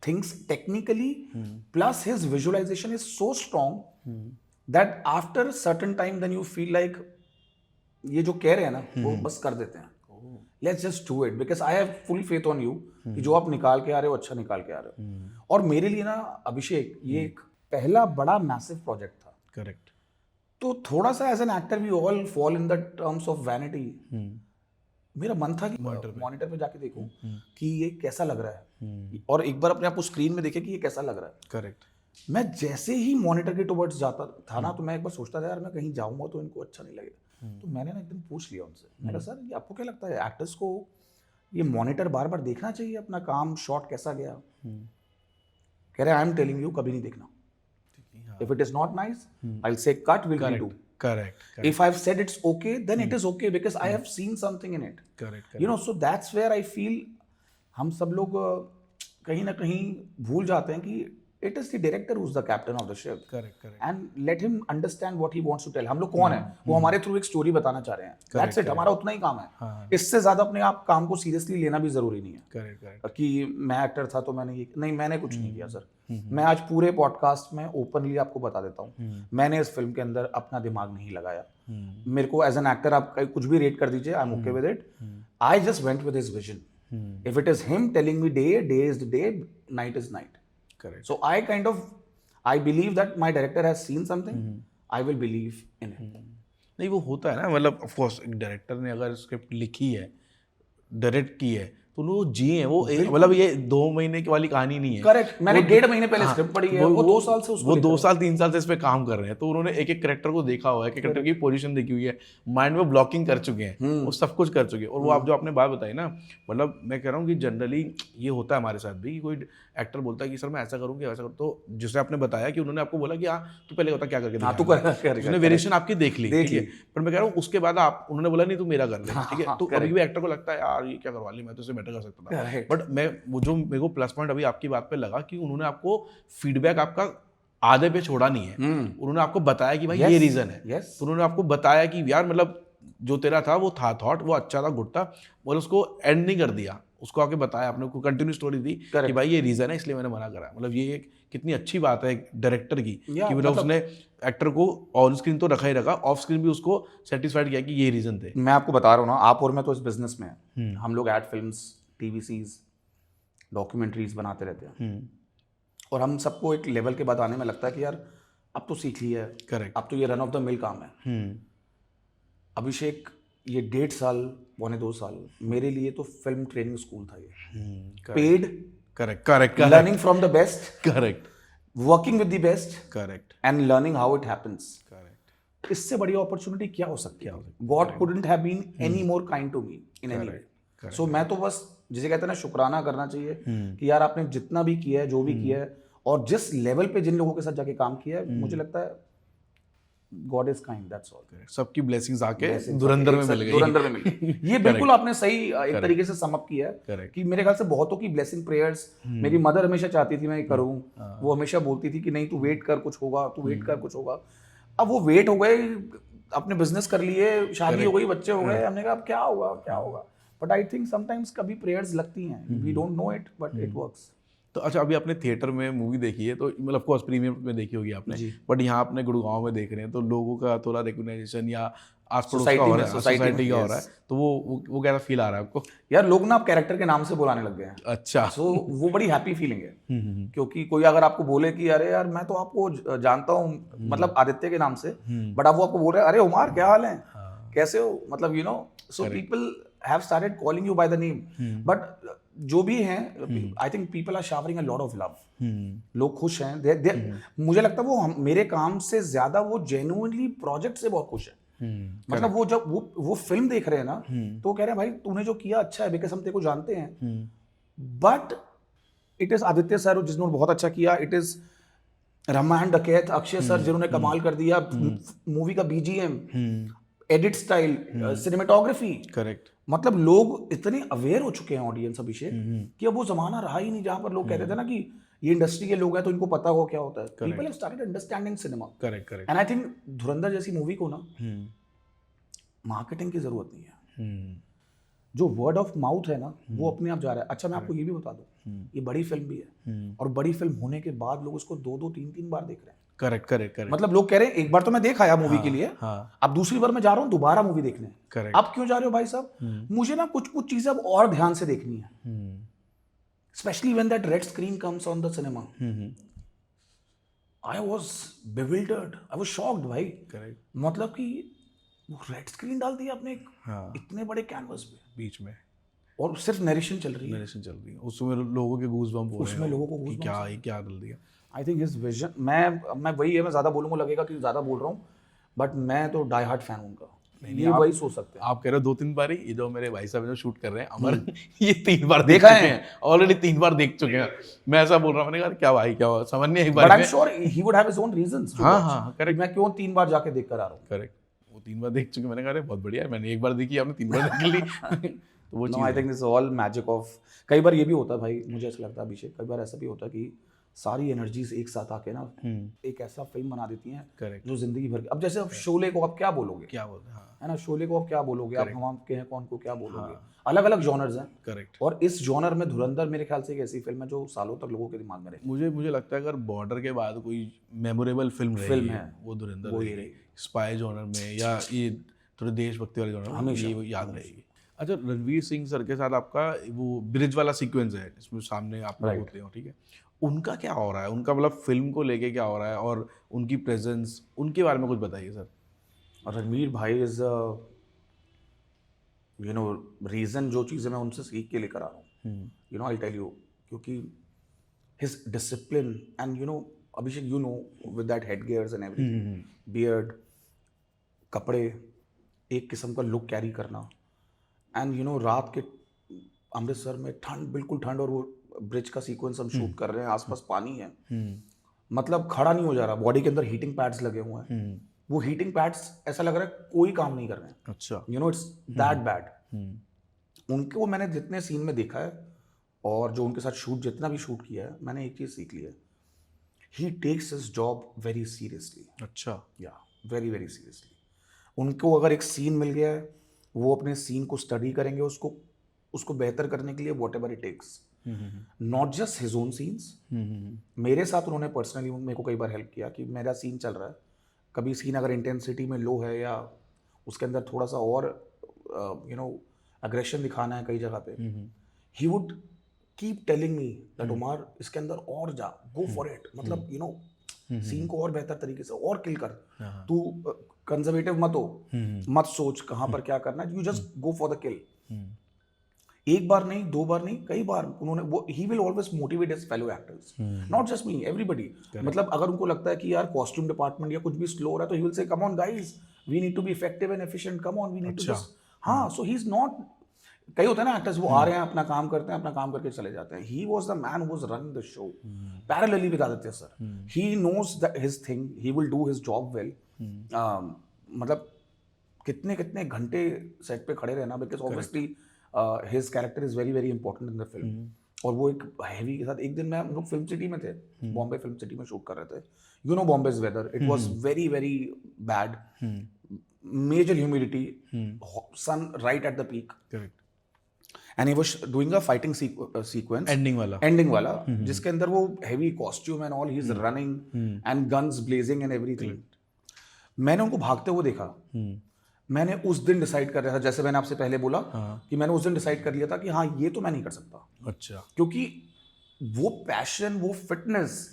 things technically plus his visualisation is so strong that after certain time then you feel like ये जो कह रहे हैं ना वो बस कर देते हैं. Let's just do it because I have full faith on you कि जो आप निकाल के आ रहे हो अच्छा निकाल के आ रहे हो. और मेरे लिए ना अभिषेक ये एक पहला बड़ा मैसिव प्रोजेक्ट था. करेक्ट. तो थोड़ा सा as an actor we all fall in the terms of vanity. मेरा मन था कि मॉनिटर पे जाके देखूं कि ये कैसा लग रहा है, और एक बार अपने आप को स्क्रीन में देखे कि ये कैसा लग रहा है. करेक्ट. मैं जैसे ही मॉनिटर के टुवर्ड्स जाता था ना, तो मैं एक बार सोचता था यार मैं कहीं जाऊंगा तो इनको अच्छा नहीं लगेगा. तो मैंने ना एक दिन पूछ लिया उनसे, मैंने कहा सर ये आपको क्या लगता है एक्टर्स को ये मॉनिटर बार बार देखना चाहिए अपना काम शॉट कैसा गया? कह रहे आई एम टेलिंग यू कभी नहीं देखना. If it is not nice, I'll say cut, we'll redo. Correct. If I've said it's okay, then it is okay because I have seen something in it. Correct. You know, so that's where I feel हम सब लोग कहीं ना कहीं भूल जाते हैं कि it is the director who's the captain of the ship. Correct. And let him understand what he wants to tell. हम लोग कौन है? वो हमारे थ्रू एक स्टोरी बताना चाह रहे हैं. That's it. हमारा उतना ही काम है. इससे ज्यादा अपने आप काम को सीरियसली लेना भी जरूरी नहीं है. Correct. कि मैं एक्टर था तो मैंने ये नहीं, मैंने कुछ नहीं किया सर. मैं आज पूरे पॉडकास्ट में ओपनली आपको बता देता हूँ, मैंने इस फिल्म के अंदर अपना दिमाग नहीं लगाया. मेरे को एज एन एक्टर आप कुछ भी रेट कर दीजिए, I am okay with it. I just went with his vision. If it is him telling me day is the day, night is night. Correct. So I believe that my director has seen something. I will believe in it. नहीं वो होता है ना, मतलब ऑफ कोर्स एक डायरेक्टर ने अगर स्क्रिप्ट लिखी है, डायरेक्ट की है, तो वो जिए हैं वो, मतलब ये 2 महीने की वाली कहानी नहीं है. करेक्ट. मैंने 1.5 महीने पहले स्क्रिप्ट पढ़ी है, वो 2 साल से उसको, वो 2 साल 3 साल से इस पे काम कर रहे हैं. तो उन्होंने एक एक कैरेक्टर को देखा हुआ है, एक कैरेक्टर की पोजीशन देखी हुई है, माइंड में ब्लॉकिंग कर चुके हैं, वो सब कुछ कर चुके हैं. और वो आप जो आपने बात बताई ना, मतलब मैं कह रहा हूँ कि जनरली ये होता है हमारे साथ भी, कोई एक्टर बोलता है कि सर मैं ऐसा करूँगी वैसा करूँ, तो जिससे आपने बताया कि उन्होंने आपको बोला कि हाँ तू पहले होता क्या करके, उसने वेरिएशन आपकी देख ली, ठीक है, पर मैं कह रहा हूँ उसके बाद आप उन्होंने बोला नहीं तू मेरा कर ले, ठीक है. तो कभी भी एक्टर को लगता है यार ये क्या करवा ली, मैं तो इसे बेटर कर सकता था. बट मैं वो जो मेरे को प्लस पॉइंट अभी आपकी बात पे लगा कि उन्होंने आपको फीडबैक आपका आधे पे छोड़ा नहीं है. उन्होंने आपको बताया कि भाई ये रीजन है. तो उन्होंने आपको बताया कि यार मतलब जो तेरा था वो था थॉट, वो अच्छा था, गुड था, और उसको एंड नहीं कर दिया, उसको आके बताया, आपने को कंटिन्यू स्टोरी दी कि भाई ये रीजन है इसलिए मैंने मना करा. मतलब ये एक कितनी अच्छी बात है एक डायरेक्टर की कि मतलब उसने एक्टर को ऑन स्क्रीन तो रखा ही रखा, ऑफ स्क्रीन भी उसको सेटिस्फाइड किया कि ये रीजन थे. मैं आपको बता रहा हूँ ना, आप और मैं तो इस बिजनेस में हैं. हम लोग एड फिल्म्स, TVCs, डॉक्यूमेंट्रीज बनाते रहते हैं, और हम सबको एक लेवल के बाद आने में लगता है कि यार अब तो सीख लिया है. करेक्ट. अब तो ये रन ऑफ द मिल काम है. अभिषेक ये 1.5 साल 2.5 साल मेरे लिए तो फिल्म ट्रेनिंग स्कूल था. ये paid, correct, learning from the best, correct, working with the best, correct, and learning how it happens. Correct. इससे बड़ी अपॉर्चुनिटी क्या हो सकती है? God couldn't have been any more kind to me in any way. So मैं तो बस जिसे कहते हैं ना, शुक्राना करना चाहिए कि यार आपने जितना भी किया है, जो भी किया है, और जिस लेवल पे जिन लोगों के साथ जाके काम किया है, मुझे लगता है God is kind, that's all. सबकी ब्लेसिंग्स आके धुरंधर में मिल गई। धुरंधर में मिल गई। ये बिल्कुल आपने सही एक तरीके से सम अप किया है Correct. कि मेरे ख्याल से बहुतों की ब्लेसिंग प्रेयर्स, मेरी मदर हमेशा चाहती थी मैं ये करूं, वो हमेशा बोलती थी कि नहीं तू वेट कर, कुछ होगा, तू वेट कर, कुछ होगा। अब वो वेट हो गए, अपने बिजनेस कर लिए, शादी हो गई, बच्चे हो गए, हमने कहा अब क्या होगा, क्या होगा। बट आई थिंक समटाइम्स कभी प्रेयर्स लगती हैं, we don't know it but it works. तो अच्छा, अभी आपने थिएटर में मूवी देखी है, तो मतलब ऑफ कोर्स प्रीमियर में देखी होगी आपने, बट यहाँ आपने गुड़गांव में देख रहे हैं, तो लोगों का थोड़ा रिकॉग्नाइजेशन या आस पड़ोस का हो रहा है, सोसाइटी का हो रहा है, तो वो कैसा फील आ रहा है आपको? यार लोग ना आप कैरेक्टर के नाम से बुलाने लग गए हैं। अच्छा। सो वो बड़ी हैप्पी फीलिंग है, क्योंकि कोई अगर आपको बोले कि अरे यार मैं तो आपको जानता हूँ, मतलब आदित्य के नाम से, बट अब वो आपको बोल रहे हैं अरे उमार क्या हाल है, कैसे हो, मतलब you know, so people have started calling you by the name. But जो भी हैं, I think people are showering a lot of love. लोग खुश हैं, मुझे लगता है वो मेरे काम से ज्यादा वो जेन्युइनली प्रोजेक्ट से बहुत खुश है। मतलब वो जब वो फिल्म देख रहे हैं ना, तो वो कह रहे हैं भाई तूने जो किया अच्छा है, बिकॉज हम तेरे को जानते हैं। But it is Aditya sir जिन्होंने बहुत अच्छा किया, इट इज रामायण डकैत अक्षय सर जिन्होंने कमाल कर दिया, मूवी का BGM, edit style, cinematography. Correct. मतलब लोग इतने अवेयर हो चुके हैं, ऑडियंस अभिषेक, कि अब वो जमाना रहा ही नहीं जहां पर लोग कहते थे ना कि ये इंडस्ट्री के लोग हैं तो इनको पता हो क्या होता है। People have started understanding cinema. Correct. And I think धुरंधर जैसी मूवी को ना मार्केटिंग की जरूरत नहीं है। जो वर्ड ऑफ माउथ है ना, वो अपने आप जा रहा है। अच्छा मैं आपको ये भी बता दूं, ये बड़ी फिल्म भी है, और बड़ी फिल्म होने के बाद लोग उसको 2-2, 3-3 बार देख रहे हैं। करेक्ट। मतलब लोग कह रहे हैं एक बार तो मैं देख आया मूवी के लिए, अब दूसरी बार मैं जा रहा हूँ दोबारा मूवी देखने। करेक्ट। अब क्यों जा रहे हो भाई साहब? मुझे ना कुछ चीजें अब और ध्यान से देखनी है, specially when that red screen comes on the cinema. I was bewildered, I was shocked भाई। करेक्ट। मतलब कि वो रेड स्क्रीन डाल दिया आपने इतने बड़े कैनवस पे बीच में, और सिर्फ नरेशन चल रही है। उसमें लोगों के गूज़बम्प हो रहे हैं, उसमें लोगों को कि क्या डाल दिया। आई थिंक इस विजन, मैं वही है, मैं ज़्यादा बोलूँगा लगेगा कि ज़्यादा बोल रहा हूँ, बट मैं तो डाई हार्ट फैन हूँ उनका। ये वही सोच सकते हैं। आप कह रहे हो 2-3 बार ही, ये जो मेरे भाई साहब जो शूट कर रहे हैं अमर, ये 3 बार देखा चुके हैं ऑलरेडी, 3 बार देख चुके हैं। मैं ऐसा बोल रहा हूँ, मैंने कहा क्या भाई क्या हुआ, समझ नहीं एक बार। But I am sure he would have his own reasons. हाँ करेक्ट। मैं क्यों 3 बार जाके देख कर आ रहा हूँ। करेक्ट। वो 3 बार देख चुके, मैंने कहा बहुत बढ़िया है, मैंने एक बार देखी, आपने 3 बार देख ली। तो वो no, I think this all magic of, कई बार ये भी होता है भाई, मुझे ऐसा लगता है अभिषेक, कई बार ऐसा भी होता है कि सारी एनर्जीज एक साथ आके ना एक ऐसा फिल्म बना देती हैं। करेक्ट। जो जिंदगी भर, अब जैसे शोले को आप क्या बोलोगे, है ना, शोले को आप क्या बोलोगे, आप हम के हैं कौन को क्या बोलोगे, अलग अलग जॉनर्स हैं। करेक्ट। और इस जॉनर में धुरंधर मेरे ख्याल से एक ऐसी फिल्म है जो सालों तक लोगों के दिमाग में रहेगी। मुझे लगता है अगर बॉर्डर के बाद कोई मेमोरेबल फिल्म है वो धुरंधर रहेगी। स्पाई जॉनर में या ये थोड़े देशभक्ति वाले जॉनर में ये याद रहेगी। अच्छा, रणवीर सिंह सर के साथ आपका वो ब्रिज वाला सीक्वेंस है, इसमें सामने आप लोग होते हो, ठीक है, उनका क्या हो रहा है, उनका मतलब फिल्म को लेके क्या हो रहा है, और उनकी प्रेजेंस, उनके बारे में कुछ बताइए सर। रणवीर भाई इज यू नो रीजन, जो चीज़ें मैं उनसे सीख के लेकर आ रहा हूँ, you know I tell you, क्योंकि his discipline and you know Abhishek, you know with that head gears and everything, beard, कपड़े, एक किस्म का लुक कैरी करना, एंड यू नो रात के अमृतसर में ठंड, बिल्कुल ठंड, और वो ब्रिज का सीक्वेंस हम शूट कर रहे हैं, आसपास पानी है, मतलब खड़ा नहीं हो जा रहा, बॉडी के अंदर हीटिंग पैड्स लगे हुए हैं, वो हीटिंग पैड्स ऐसा लग रहा है कोई काम नहीं कर रहे हैं। अच्छा। You no it's that bad. उनके वो मैंने जितने सीन में देखा है और जो उनके साथ शूट, जितना भी शूट किया है, मैंने एक चीज़ सीख ली है, he takes his job very seriously. अच्छा। या वेरी वेरी सीरियसली। उनको अगर एक सीन मिल गया है, वो अपने सीन को स्टडी करेंगे, उसको बेहतर करने के लिए whatever it takes, not just his own scenes. मेरे साथ उन्होंने पर्सनली मेरे को कई बार हेल्प किया कि मेरा सीन चल रहा है, कभी सीन अगर इंटेंसिटी में लो है या उसके अंदर थोड़ा सा और यू नो अग्रेशन दिखाना है कई जगह पे, he would keep telling me that Umar इसके अंदर और जा, गो फॉर इट, मतलब यू नो सीन को और बेहतर तरीके से और किल कर, तू कंजर्वेटिव मत हो, मत सोच कहाँ पर क्या करना है, you just go for the किल। एक बार नहीं, 2 बार नहीं, कई बार उन्होंने वो he will always motivate his fellow actors, not just me, everybody. मतलब अगर उनको लगता है कि यार कॉस्ट्यूम डिपार्टमेंट या कुछ भी स्लो हो रहा है तो he will say come on guys, we need to be effective and efficient, come on, we need to just, हाँ। सो ही इज नॉट, कई होते हैं ना एक्टर्स, वो आ रहे हैं, अपना काम करते हैं, अपना काम करके चले जाते हैं। He was the man who was running the show parallelly with Aditya sir. He knows his thing, he will do his job well. मतलब कितने कितने घंटे सेट पे खड़े रहना, because obviously his character is very very important in the film. और वो एक हैवी के साथ, एक दिन मैं, हम लोग फिल्म सिटी में थे, बॉम्बे फिल्म सिटी में शूट कर रहे थे। You know Bombay's weather, it was very very bad, major humidity, sun right at the peak, correct, and he was doing a fighting sequence, ending वाला, जिसके अंदर वो heavy costume and all, he is running and guns blazing and everything. मैंने उनको भागते हुए देखा। मैंने उस दिन डिसाइड कर लिया था, जैसे मैंने आपसे पहले बोला, कि मैंने उस दिन डिसाइड कर लिया था कि हाँ, ये तो मैं नहीं कर सकता। अच्छा, क्योंकि वो पैशन, वो फिटनेस,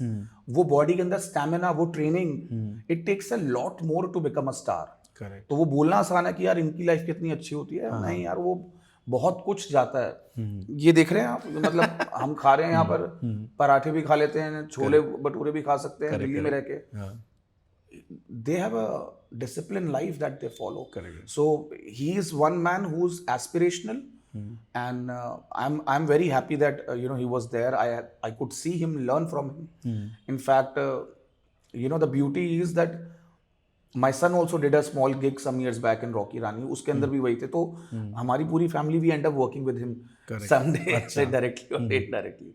वो बॉडी के अंदर स्टैमिना, वो training, it takes a lot more to become a star. Correct. तो वो बोलना आसान है कि यार इनकी लाइफ कितनी अच्छी होती है, नहीं यार, वो बहुत कुछ जाता है। ये देख रहे हैं आप, मतलब हम खा रहे हैं यहाँ पर, पराठे भी खा लेते हैं, छोले भटूरे भी खा सकते हैं दिल्ली में रह के। They have a disciplined life that they follow. Correct. So he is one man who's aspirational, and I'm very happy that he was there. I could see him, learn from him. In fact, the beauty is that my son also did a small gig some years back in Rocky Rani. उसके अंदर भी वही थे, तो हमारी पूरी family we end up working with him someday, directly or indirectly.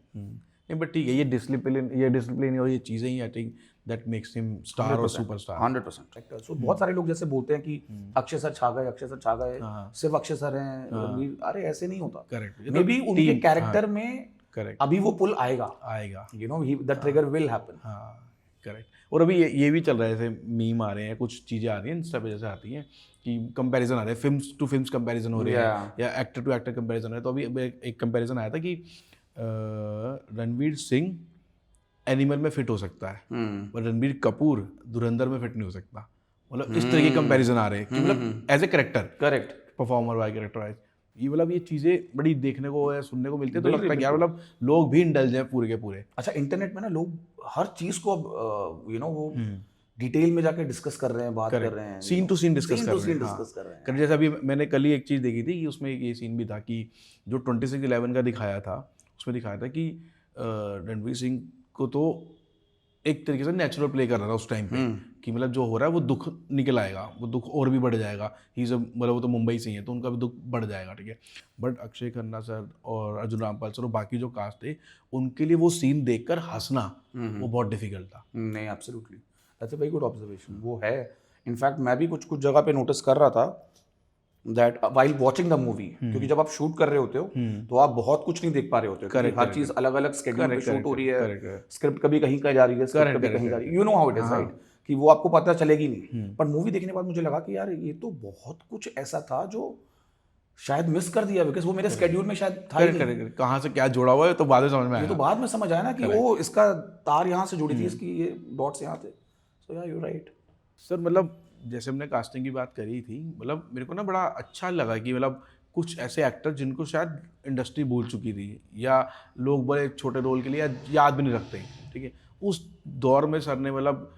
नहीं, बट ठीक है, ये डिसिप्लिन और ये चीज़ें ही, I think that makes him star और सुपरस्टार। 100%। सो बहुत सारे लोग जैसे बोलते हैं कि अक्षय सर छा गए, अक्षय सर छा गए, सिर्फ अक्षय सर हैं, अरे ऐसे नहीं होता। करेक्ट, मे बी उनके कैरेक्टर में करेक्ट अभी वो पुल आएगा, द ट्रिगर विल हैपन। हाँ, करेक्ट। और अभी ये भी चल रहा है, जैसे मीम आ रहे हैं, कुछ चीज़ें आ रही हैं इंस्टा पे जैसे आती हैं कि कंपैरिजन आ रहे हैं, फिल्म्स टू फिल्म्स कंपैरिजन हो रही है, या एक्टर टू एक्टर कंपैरिजन हो रहा है। तो अभी एक कंपैरिजन आया था कि रणवीर सिंह एनिमल में फिट हो सकता है, पर रणबीर कपूर धुरंधर में फिट नहीं हो सकता। मतलब इस तरह के कंपैरिजन आ रहे हैं कि मतलब as a character, correct, performer wise, character wise, ये मतलब ये चीज़ें बड़ी देखने को या सुनने को मिलती है। तो लगता है कि यार मतलब लोग भी इंडल्ज हैं पूरे के पूरे। अच्छा, इंटरनेट में ना लोग हर चीज़ को अब वो डिटेल में जाके डिस्कस कर रहे हैं, बात कर रहे हैं, सीन टू सीन डिस्कस कर रहे हैं। जैसे अभी मैंने कल ही एक चीज़ देखी थी कि उसमें ये सीन भी था कि जो 26/11 का दिखाया था, उसमें दिखाया था कि रणवीर सिंह को तो एक तरीके से नेचुरल प्ले कर रहा था उस टाइम पे, कि मतलब जो हो रहा है वो दुख निकल आएगा, वो दुख और भी बढ़ जाएगा। ही सब मतलब वो तो मुंबई से ही है, तो उनका भी दुख बढ़ जाएगा, ठीक है। बट अक्षय खन्ना सर और अर्जुन रामपाल सर और बाकी जो कास्ट थे, उनके लिए वो सीन देखकर हंसना वो बहुत डिफिकल्ट था। नहीं, absolutely, that's a very good observation. वो है, इनफैक्ट मैं भी कुछ जगह पे नोटिस कर रहा था that while watching the movie, क्योंकि जब आप शूट कर रहे होते हो तो आप बहुत कुछ नहीं देख पा रहे होते हो, हर चीज अलग अलग स्केड्यूल पे शूट हो रही है, स्क्रिप्ट कभी कहीं का जा रही है, स्क्रिप्ट कभी कहीं जा रही है, you know how it is, right, कि वो आपको पता चलेगी नहीं। पर मूवी देखने के बाद मुझे लगा कि यार ये तो बहुत कुछ ऐसा था जो शायद मिस कर दिया, बिकॉज वो मेरे स्केड्यूल में शायद था ही नहीं। कहाँ से क्या जोड़ा हुआ है तो बाद में समझ में आया, ये तो बाद में समझ आया ना कि वो इसका तार यहाँ से जुड़ी थी, इसकी ये डॉट्स यहाँ थे। सो या यू राइट सर। मतलब जैसे हमने कास्टिंग की बात करी थी, मतलब मेरे को ना बड़ा अच्छा लगा कि मतलब कुछ ऐसे एक्टर जिनको शायद इंडस्ट्री भूल चुकी थी, या लोग बड़े छोटे रोल के लिए याद भी नहीं रखते, ठीक है। उस दौर में सर ने मतलब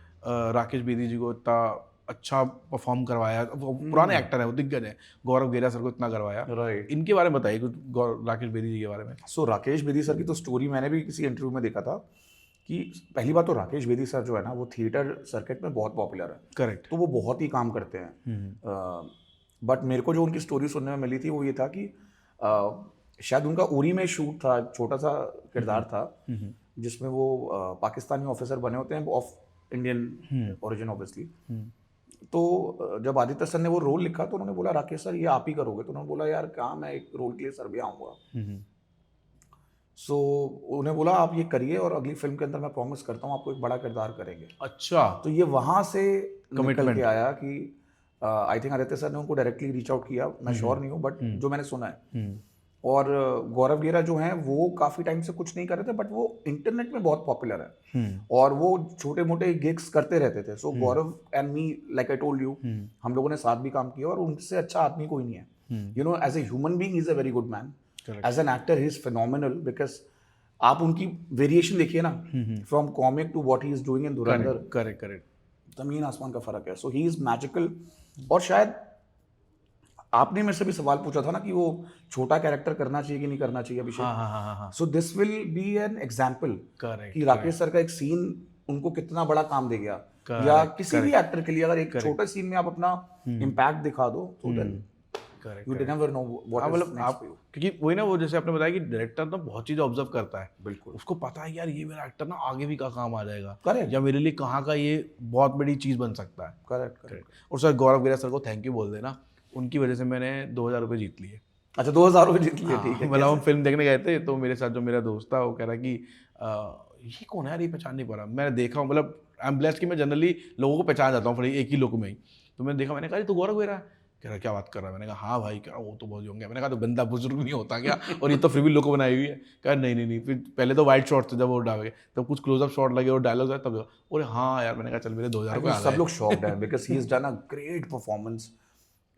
राकेश बेदी जी को इतना अच्छा परफॉर्म करवाया, पुराने एक्टर हैं, वो दिग्गज हैं, गौरव गेरा सर को इतना करवाया, राइट। इनके बारे में बताइए कुछ, राकेश बेदी जी के बारे में। सो राकेश बेदी सर की तो स्टोरी मैंने भी किसी इंटरव्यू में देखा था कि पहली बात तो राकेश बेदी सर जो है ना, वो थिएटर सर्किट में बहुत पॉपुलर है, करेक्ट, तो वो बहुत ही काम करते हैं। बट मेरे को जो उनकी स्टोरी सुनने में मिली थी वो ये था कि शायद उनका उरी में शूट था, छोटा सा किरदार था जिसमें वो पाकिस्तानी ऑफिसर बने होते हैं, ऑफ इंडियन ओरिजिन ऑब्वियसली। तो जब आदित्य सर ने वो रोल लिखा तो उन्होंने बोला राकेश सर ये आप ही करोगे, तो उन्होंने बोला यार क्या, मैं एक रोल के लिए सर भी आऊँगा। सो उन्हें बोला आप ये करिए और अगली फिल्म के अंदर मैं प्रॉमिस करता हूँ आपको एक बड़ा किरदार करेंगे। अच्छा, तो ये वहाँ से निकल के आया कि आई थिंक आदित्य सर ने उनको डायरेक्टली रीच आउट किया, मैं श्योर नहीं हूँ, बट जो मैंने सुना है। और गौरव गेरा जो हैं वो काफ़ी टाइम से कुछ नहीं कर रहे थे, बट वो इंटरनेट में बहुत पॉपुलर है और वो छोटे मोटे गिग्स करते रहते थे। So Gaurav and me, like I told you, हम लोगों ने साथ भी काम किया और उनसे अच्छा आदमी कोई नहीं है। You know, as a human being is a very good man. As an actor he is phenomenal because आप उनकी वेरिएशन देखिए ना from comic to what he is doing in Dhurandhar, correct जमीन आसमान का फर्क है. So he is magical. और शायद आपने मेरे से भी सवाल पूछा था ना कि वो छोटा कैरेक्टर करना चाहिए कि नहीं करना चाहिए अभिषेक. हाँ so this will be an example Correct, कि राकेश सर का एक सीन उनको कितना बड़ा काम दे गया. या किसी भी एक्टर के लिए अगर एक छोटे सीन में आप अपना इम्पैक्ट दिखा दो तो then correct you never know what is next up for you. क्योंकि वही ना वो जैसे आपने बताया कि डायरेक्टर ना बहुत चीज़ें ऑब्जर्व करता है, बिल्कुल उसको पता है यार ये मेरा एक्टर ना आगे भी का काम आ जाएगा, करेक्ट या मेरे लिए कहाँ का ये बहुत बड़ी चीज़ बन सकता है. करेक्ट. और सर गौरव गिरा सर को थैंक यू बोल देना, उनकी वजह से मैंने 2000 रुपये जीत लिए. अच्छा 2000 रुपये जीत लिए. ठीक है. मतलब हम फिल्म देखने गए थे तो मेरे साथ जो मेरा दोस्त था वो कह रहा कि ये कौन है यार, ये पहचान नहीं पा रहा. मैंने देखा हूँ, मतलब आई एम ब्लेस्ड कि मैं जनरली लोगों को पहचान जाता हूँ एक ही लुक में ही. तो मैंने देखा, मैंने कहा तू गौरव गिरा है. कह रहा क्या बात कर रहा है. मैंने कहा हाँ भाई. कह रहा वो तो बहुत होंगे. मैंने कहा तो बंदा बुजुर्ग नहीं होता क्या, और ये तो फिर भी लोगों बनाई हुई है. कहा नहीं. फिर पहले तो वाइट शॉट थे, जब वो डाले तब कुछ क्लोजअप शॉट लगे और डायलॉग आए तब और हाँ यार. मैंने कहा चल मेरे 2000 रुपये आ सब लोग शॉक्ड हैं because he is done a great performance.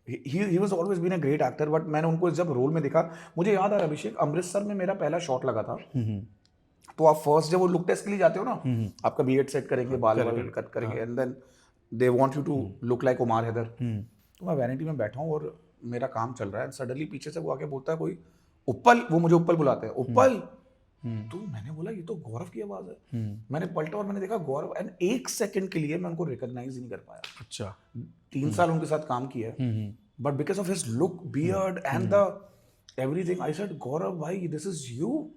He was always been a great actor. But मैंने उनको जब रोल में देखा, मुझे याद आ रहा है अभिषेक, अमृतसर में मेरा पहला शॉट लगा था. तो आप फर्स्ट जब वो लुक टेस्ट के लिए जाते हो ना, आपका बीएड सेट करेंगे, बाल कट करेंगे, and then they want you to look like Umar Haider. तो मैं वैनिटी में बैठा हूँ और मेरा काम चल रहा है. सडनली पीछे से वो आके बोलता है कोई उप्पल, वो मुझे उप्पल बुलाते हैं, उप्पल. तो मैंने बोला ये तो गौरव की आवाज है. मैंने पलटा और मैंने देखा गौरव. एंड एक सेकंड के लिए मैं उनको रिकॉग्नाइज ही नहीं कर पाया. अच्छा 3 साल उनके साथ काम किया है, but because of his look, beard and the everything, I said Gaurav भाई दिस इज यू.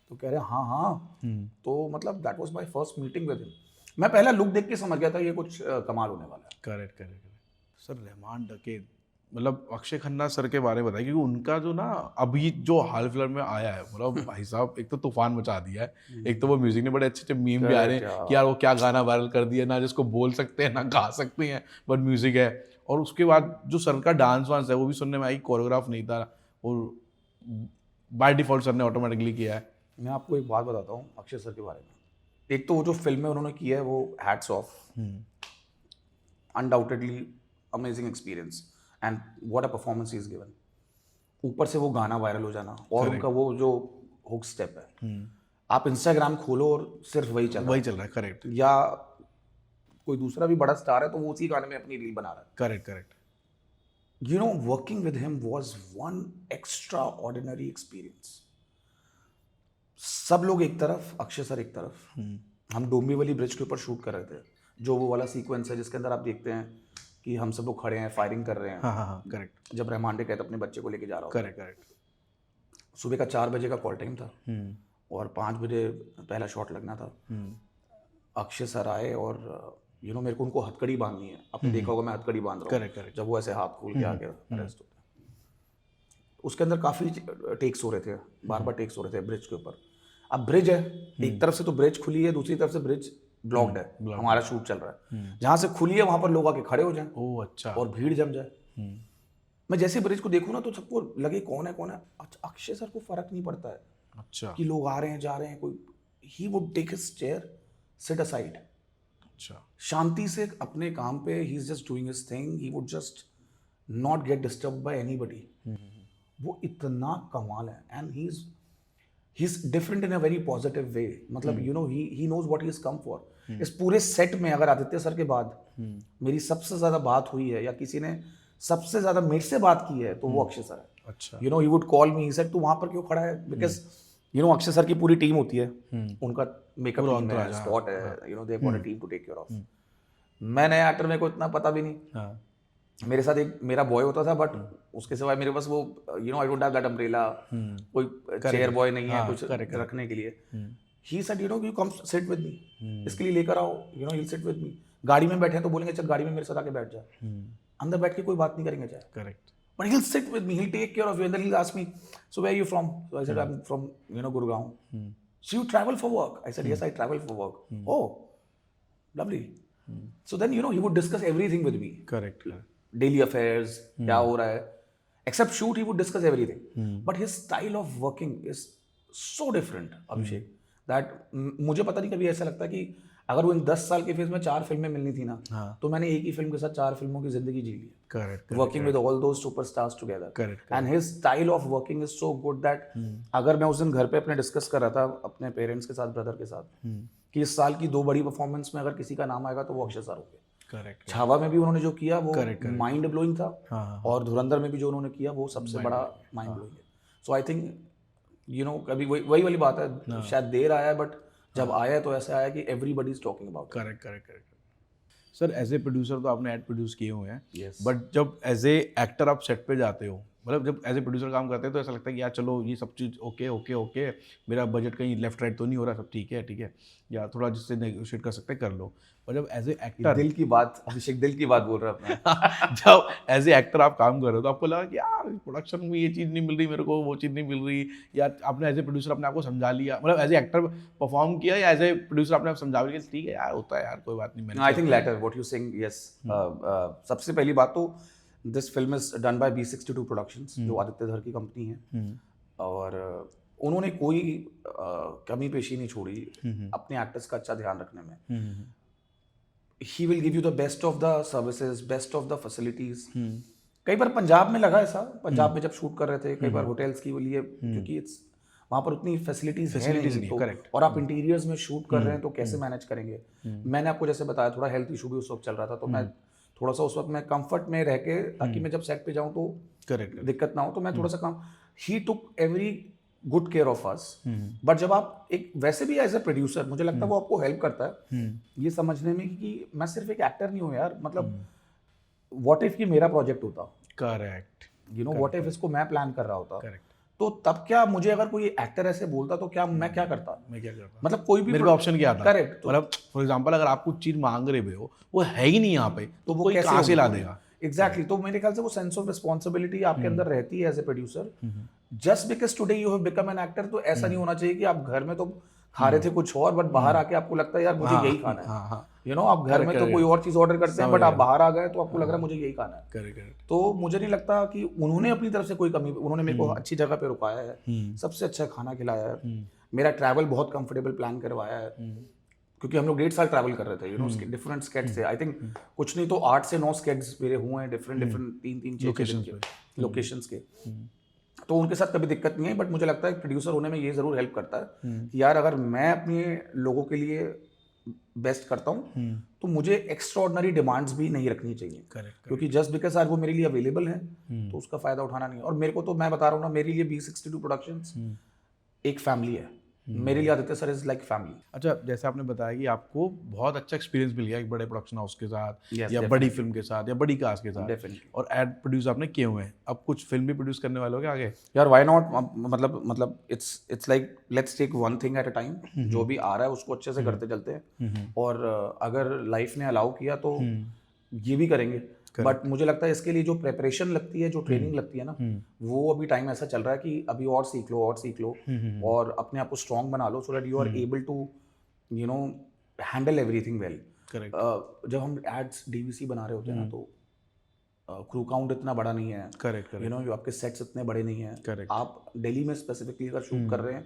तो कह रहे हाँ. तो मतलब that was my first meeting with him. मैं पहला लुक देख के समझ गया था ये कुछ कमाल होने वाला है. करेक्ट. सर रहमान डकैत, मतलब अक्षय खन्ना सर के बारे में बताइए, क्योंकि उनका जो ना अभी जो हाल फिलहाल में आया है, मतलब भाई साहब एक तो तूफान मचा दिया है. एक तो वो म्यूजिक ने बड़े अच्छे मीम भी आ रहे हैं कि यार वो क्या गाना वायरल कर दिया ना, जिसको बोल सकते हैं ना गा सकते हैं, बट म्यूजिक है. और उसके बाद जो सर का डांस वांस है वो भी सुनने में आई, कोरियोग्राफ नहीं था और बाय डिफॉल्ट सर ने ऑटोमेटिकली किया है. मैं आपको एक बात बताता हूँ अक्षय सर के बारे में. एक तो वो जो फिल्में उन्होंने की है वो hats off, undoubtedly amazing experience and what a performance he is given. ऊपर से वो गाना वायरल हो जाना और उनका वो जो हुक स्टेप है, आप इंस्टाग्राम खोलो और सिर्फ वही चल रहा है. करेक्ट. या कोई दूसरा भी बड़ा स्टार है तो वो उसी गाने में अपनी रील बना रहा है. Correct. You know, working with him was one extraordinary experience. सब लोग एक तरफ, अक्षय सर एक तरफ. हम डोंबिवली ब्रिज के ऊपर शूट कर रहे थे, जो वो वाला सीक्वेंस है जिसके अंदर आप देखते हैं कि हम सब लोग खड़े हैं, फायरिंग कर रहे हैं. हाँ करेक्ट. जब रहमान डकैत अपने बच्चे को लेके जा रहा होता है. करेक्ट. सुबह का 4 बजे का कॉल टाइम था और 5 बजे पहला शॉट लगना था. अक्षय सर आए और यू नो मेरे को उनको हथकड़ी बांधनी है. आपने देखा होगा मैं हथकड़ी बांध रहा हूँ. करेक्ट. जब वो ऐसे हाथ खोल के आगे अरेस्ट होते हैं. उसके अंदर काफ़ी टेक्स हो रहे थे, बार टेक्स हो रहे थे ब्रिज के ऊपर. अब ब्रिज है, एक तरफ से तो ब्रिज खुली है, दूसरी तरफ से ब्रिज ब्लॉक्ड है. हमारा शूट चल रहा है, जहाँ से खुली है वहाँ पर लोग आके खड़े हो जाएं. ओह अच्छा. और भीड़ जम जाए. मैं जैसे ब्रिज को देखूँ ना तो सबको लगे कौन है. अक्षय सर को फर्क नहीं पड़ता है अच्छा कि लोग आ रहे हैं जा रहे हैं. कोई he would take his chair, sit aside, अच्छा शांति से अपने काम पे. He is just doing his thing. He would just not get disturb by anybody. वो इतना कमाल है. And he is different in a very positive way. मतलब you know he knows what he is come for. इस पूरे सेट में अगर आदित्य सर के बाद मेरी सबसे ज्यादा बात हुई है या किसी ने सबसे ज्यादा मेरे से बात की है तो वो अक्षय सर है. अच्छा. You know he would call me, he said तू वहां पर क्यों खड़ा है. Because you know Akshay sir की पूरी टीम होती है. उनका मेकअप टीम है, स्पॉट है, you know they have got a team to take care of. मैं नया एक्टर, मेरे को इतना पता भी नहीं. हाँ. मेरे साथ एक मेरा बॉय होता था, बट उसके सिवाय मेरे पास वो you know I don't have that umbrella. कोई चेयर बॉय नहीं है कुछ रखने के लिए. He said you know you come sit with me, इसके लिए लेकर आओ. You know he will sit with me. गाड़ी में बैठे हैं तो बोलेंगे चल गाड़ी में मेरे साथ आके बैठ जा. अंदर बैठ के कोई बात नहीं करेंगे चाहे. Correct. But he'll sit with me, he'll take care of you, and then he'll ask me, so where are you from? So I said, I'm from, you know, Gurgaon. So you travel for work? I said, yes, I travel for work. Oh, lovely. So then, you know, he would discuss everything with me. Correct. Daily affairs, क्या हो रहा है. Except shoot, he would discuss everything. But his style of working is so different, Abhishek, that मुझे पता नहीं कभी ऐसा लगता कि अगर वो इन 10 साल के फेज में 4 फिल्में मिलनी थी ना, हाँ। तो मैंने एक ही फिल्म के साथ 4 फिल्मों की जिंदगी जी ली, correct working with all those superstars together. Correct and his style of working is so good that अगर मैं उस दिन घर पे अपने डिस्कस कर रहा था अपने पेरेंट्स के साथ, ब्रदर के साथ, कि इस साल की 2 बड़ी परफॉर्मेंस में अगर किसी का नाम आएगा तो वो अक्षय सर होंगे। करेक्ट छावा में भी उन्होंने जो किया वो Correct. माइंड ब्लोइंग था, हाँ, और धुरंधर में भी जो उन्होंने किया वो सबसे बड़ा माइंड ब्लोइंग है। सो आई थिंक यू नो कभी वही वाली बात है, शायद देर आया है बट जब आया तो ऐसे आया कि everybody is talking about. Correct correct correct. Sir as a producer तो आपने एड प्रोड्यूस किए हुए हैं, Yes. बट जब एज ए एक्टर आप सेट पे जाते हो, मतलब जब एज ए प्रोड्यूसर काम करते हैं तो ऐसा लगता है कि यार चलो ये सब चीज़ ओके ओके ओके, मेरा बजट कहीं लेफ्ट राइट तो नहीं हो रहा, सब ठीक है, या थोड़ा जिससे नेगोशिएट कर सकते हैं कर लो। और जब एज ए एक्टर दिल की बात, अभिषेक दिल की बात बोल रहा है अपना। जब एज ए एक्टर आप काम कर रहे हो तो आपको लगा कि यार प्रोडक्शन में ये चीज़ नहीं मिल रही मेरे को, वो चीज़ नहीं मिल रही, या आपने एज ए प्रोड्यूसर अपने आप को समझा लिया, मतलब एज ए एक्टर परफॉर्म किया या एज ए प्रोड्यूसर आपने आप समझा लिया ठीक है यार होता है यार कोई बात नहीं। I think later what you saying, yes. सबसे पहली बात तो this film is done by B62 productions, जो आदित्य धर की कंपनी है, और उन्होंने कोई कमी पेशी नहीं छोड़ी अपने एक्टर्स का अच्छा ध्यान रखने में। He will give you the best of the services, best of the facilities. कई बार पंजाब में लगा ऐसा, पंजाब में जब शूट कर रहे थे कई बार होटल्स की लिए, क्योंकि इट्स वहाँ पर उतनी फैसिलिटीज नहीं, तो और आप इंटीरियर्स में शूट कर रहे हैं तो कैसे मैनेज करेंगे। मैंने आपको जैसे बताया थोड़ा हेल्थ इशू भी उस वक्त चल रहा था, तो मैं थोड़ा सा उस वक्त मैं कंफर्ट में रह के, ताकि मैं जब सेट पे जाऊँ तो दिक्कत ना हो, तो मैं थोड़ा सा काम, he took every good care of us. But जब आप एक वैसे भी एज ए प्रोड्यूसर, मुझे लगता है वो आपको हेल्प करता है ये समझने में कि मैं सिर्फ एक एक्टर नहीं हूँ यार, मतलब व्हाट इफ कि मेरा प्रोजेक्ट होता, correct, you know what if इसको मैं प्लान कर रहा होता, करेक्ट, तो तब क्या मुझे अगर कोई एक्टर ऐसे बोलता तो क्या मैं क्या करता, मैं क्या करता, मतलब कोई भी मेरे को ऑप्शन क्या था, करेक्ट, मतलब फॉर एग्जांपल अगर आप कुछ चीज़ मांग रहे हो वो है ही नहीं यहाँ पे, तो वो कोई कैसे कहाँ से ला होगा? देगा। एग्जैक्टली तो मेरे ख्याल से वो सेंस ऑफ रिस्पॉन्सिबिलिटी आपके अंदर रहती है as a producer. Just because today you have become an actor, तो ऐसा नहीं होना चाहिए कि आप घर में तो खा रहे थे कुछ और, बट बाहर आके आपको लगता है यार मुझे यही खाना है। यू नो आप घर में तो कोई और चीज ऑर्डर करते हैं, बट आप बाहर आ गए तो आपको लग रहा है मुझे यही खाना है। करेक्ट, तो मुझे नहीं लगता कि उन्होंने अपनी तरफ से कोई कमी, उन्होंने मेरे को अच्छी जगह पे रुकाया है, सबसे अच्छा खाना खिलाया है, मेरा ट्रैवल बहुत कंफर्टेबल प्लान करवाया है, क्योंकि हम लोग 1.5 साल ट्रैवल कर रहे थे, यू नो डिफरेंट स्केट्स से। आई थिंक कुछ नहीं तो 8 से 9 स्केट्स मेरे हुए हैं, डिफरेंट 3-6 लोकेशंस के। तो उनके साथ कभी दिक्कत नहीं है, बट मुझे लगता है प्रोड्यूसर होने में ये जरूर हेल्प करता है कि यार अगर मैं अपने लोगों के लिए बेस्ट करता हूँ तो मुझे एक्स्ट्राऑर्डिनरी डिमांड्स भी नहीं रखनी चाहिए, क्योंकि जस्ट बिकॉज आज वो मेरे लिए अवेलेबल है तो उसका फायदा उठाना नहीं है। और मेरे को तो मैं बता रहा हूँ ना, मेरे लिए B62 प्रोडक्शंस एक फैमिली है, मेरे लिए Aditya sir is like family. अच्छा, जैसे आपने बताया कि आपको बहुत अच्छा एक्सपीरियंस मिल गया एक बड़े प्रोडक्शन हाउस के साथ, Yes, या definitely. बड़ी फिल्म के साथ या बड़ी कास्ट के साथ, Definitely. और एड प्रोड्यूस आपने किए हुए हैं, अब कुछ फिल्म भी प्रोड्यूस करने वाले हो क्या आगे? यार व्हाई नॉट, मतलब it's like let's take one thing at a time, जो भी आ रहा है उसको अच्छे से करते चलते हैं, और अगर लाइफ ने अलाउ किया तो ये भी करेंगे। बट मुझे लगता है इसके लिए जो प्रेपरेशन लगती है, जो ट्रेनिंग लगती है ना, वो अभी टाइम ऐसा चल रहा है कि अभी और सीख लो और अपने आप को स्ट्रांग बना लो, so that you are able to you know handle everything well. जब हम एड्स DVC बना रहे होते हैं ना, तो क्रू काउंट इतना बड़ा नहीं है, करेक्ट, यू नो आपके सेट्स इतने बड़े नहीं हैं, Correct. आप दिल्ली में स्पेसिफिकली अगर शूट कर रहे हैं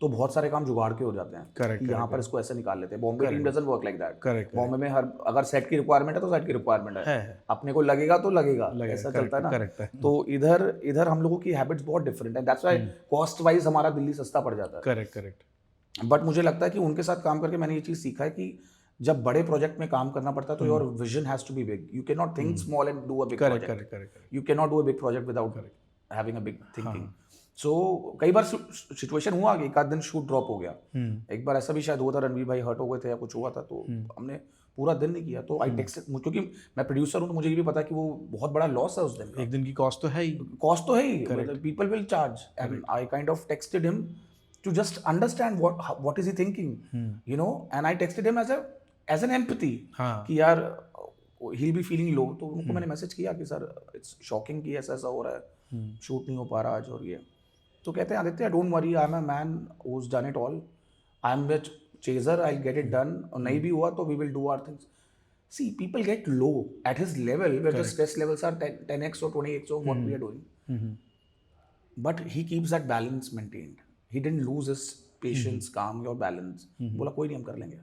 तो बहुत सारे काम जुगाड़ के हो जाते हैं। Correct, यहाँ पर इसको ऐसे निकाल लेते हैं। Bombay team doesn't work like that. Correct, Bombay में हर अगर सेट की रिक्वायरमेंट है तो सेट की रिक्वायरमेंट है, अपने को लगेगा तो लगेगा, ऐसा चलता है ना। correct है। तो इधर हम लोगों की हैबिट्स बहुत डिफरेंट है, दैट्स व्हाई कॉस्ट वाइज हमारा दिल्ली सस्ता पड़ जाता है। करेक्ट। बट मुझे लगता है कि उनके साथ काम करके मैंने ये चीज़ सीखा है कि जब बड़े प्रोजेक्ट में काम करना पड़ता है तो your vision has to be big, you can not think small and do a big project, you can not do a big project without having a big thinking. So कई बार सिचुएशन हुआ कि एक आध दिन शूट ड्रॉप हो गया, एक बार ऐसा भी शायद हुआ था, रणवीर भाई हर्ट हो गए थे या कुछ हुआ था, तो हमने पूरा दिन नहीं किया। तो आई टेक्स्ट, क्योंकि मैं प्रोड्यूसर हूँ तो मुझे ये भी पता है कि वो बहुत बड़ा लॉस है उस दिन का। एक दिन की कॉस्ट तो है ही, people will charge, and I kind of texted him to just understand what is he thinking, you know, and I texted him as an empathy कि यार he'll be feeling low, तो उनको मैंने मैसेज किया कि सर it's shocking कि ऐसा हो रहा है, शूट नहीं हो पा रहा आज, और ये तो कहते हैं Aditya don't worry, I am a man who's done it all, I am the chaser, I'll get it done, और नहीं भी हुआ तो we will do our things. See, people get low at his level where the stress levels are 10x or 20x of what we are doing, but he keeps that balance maintained. He didn't lose his patience, calm or balance. बोला कोई नहीं, हम कर लेंगे।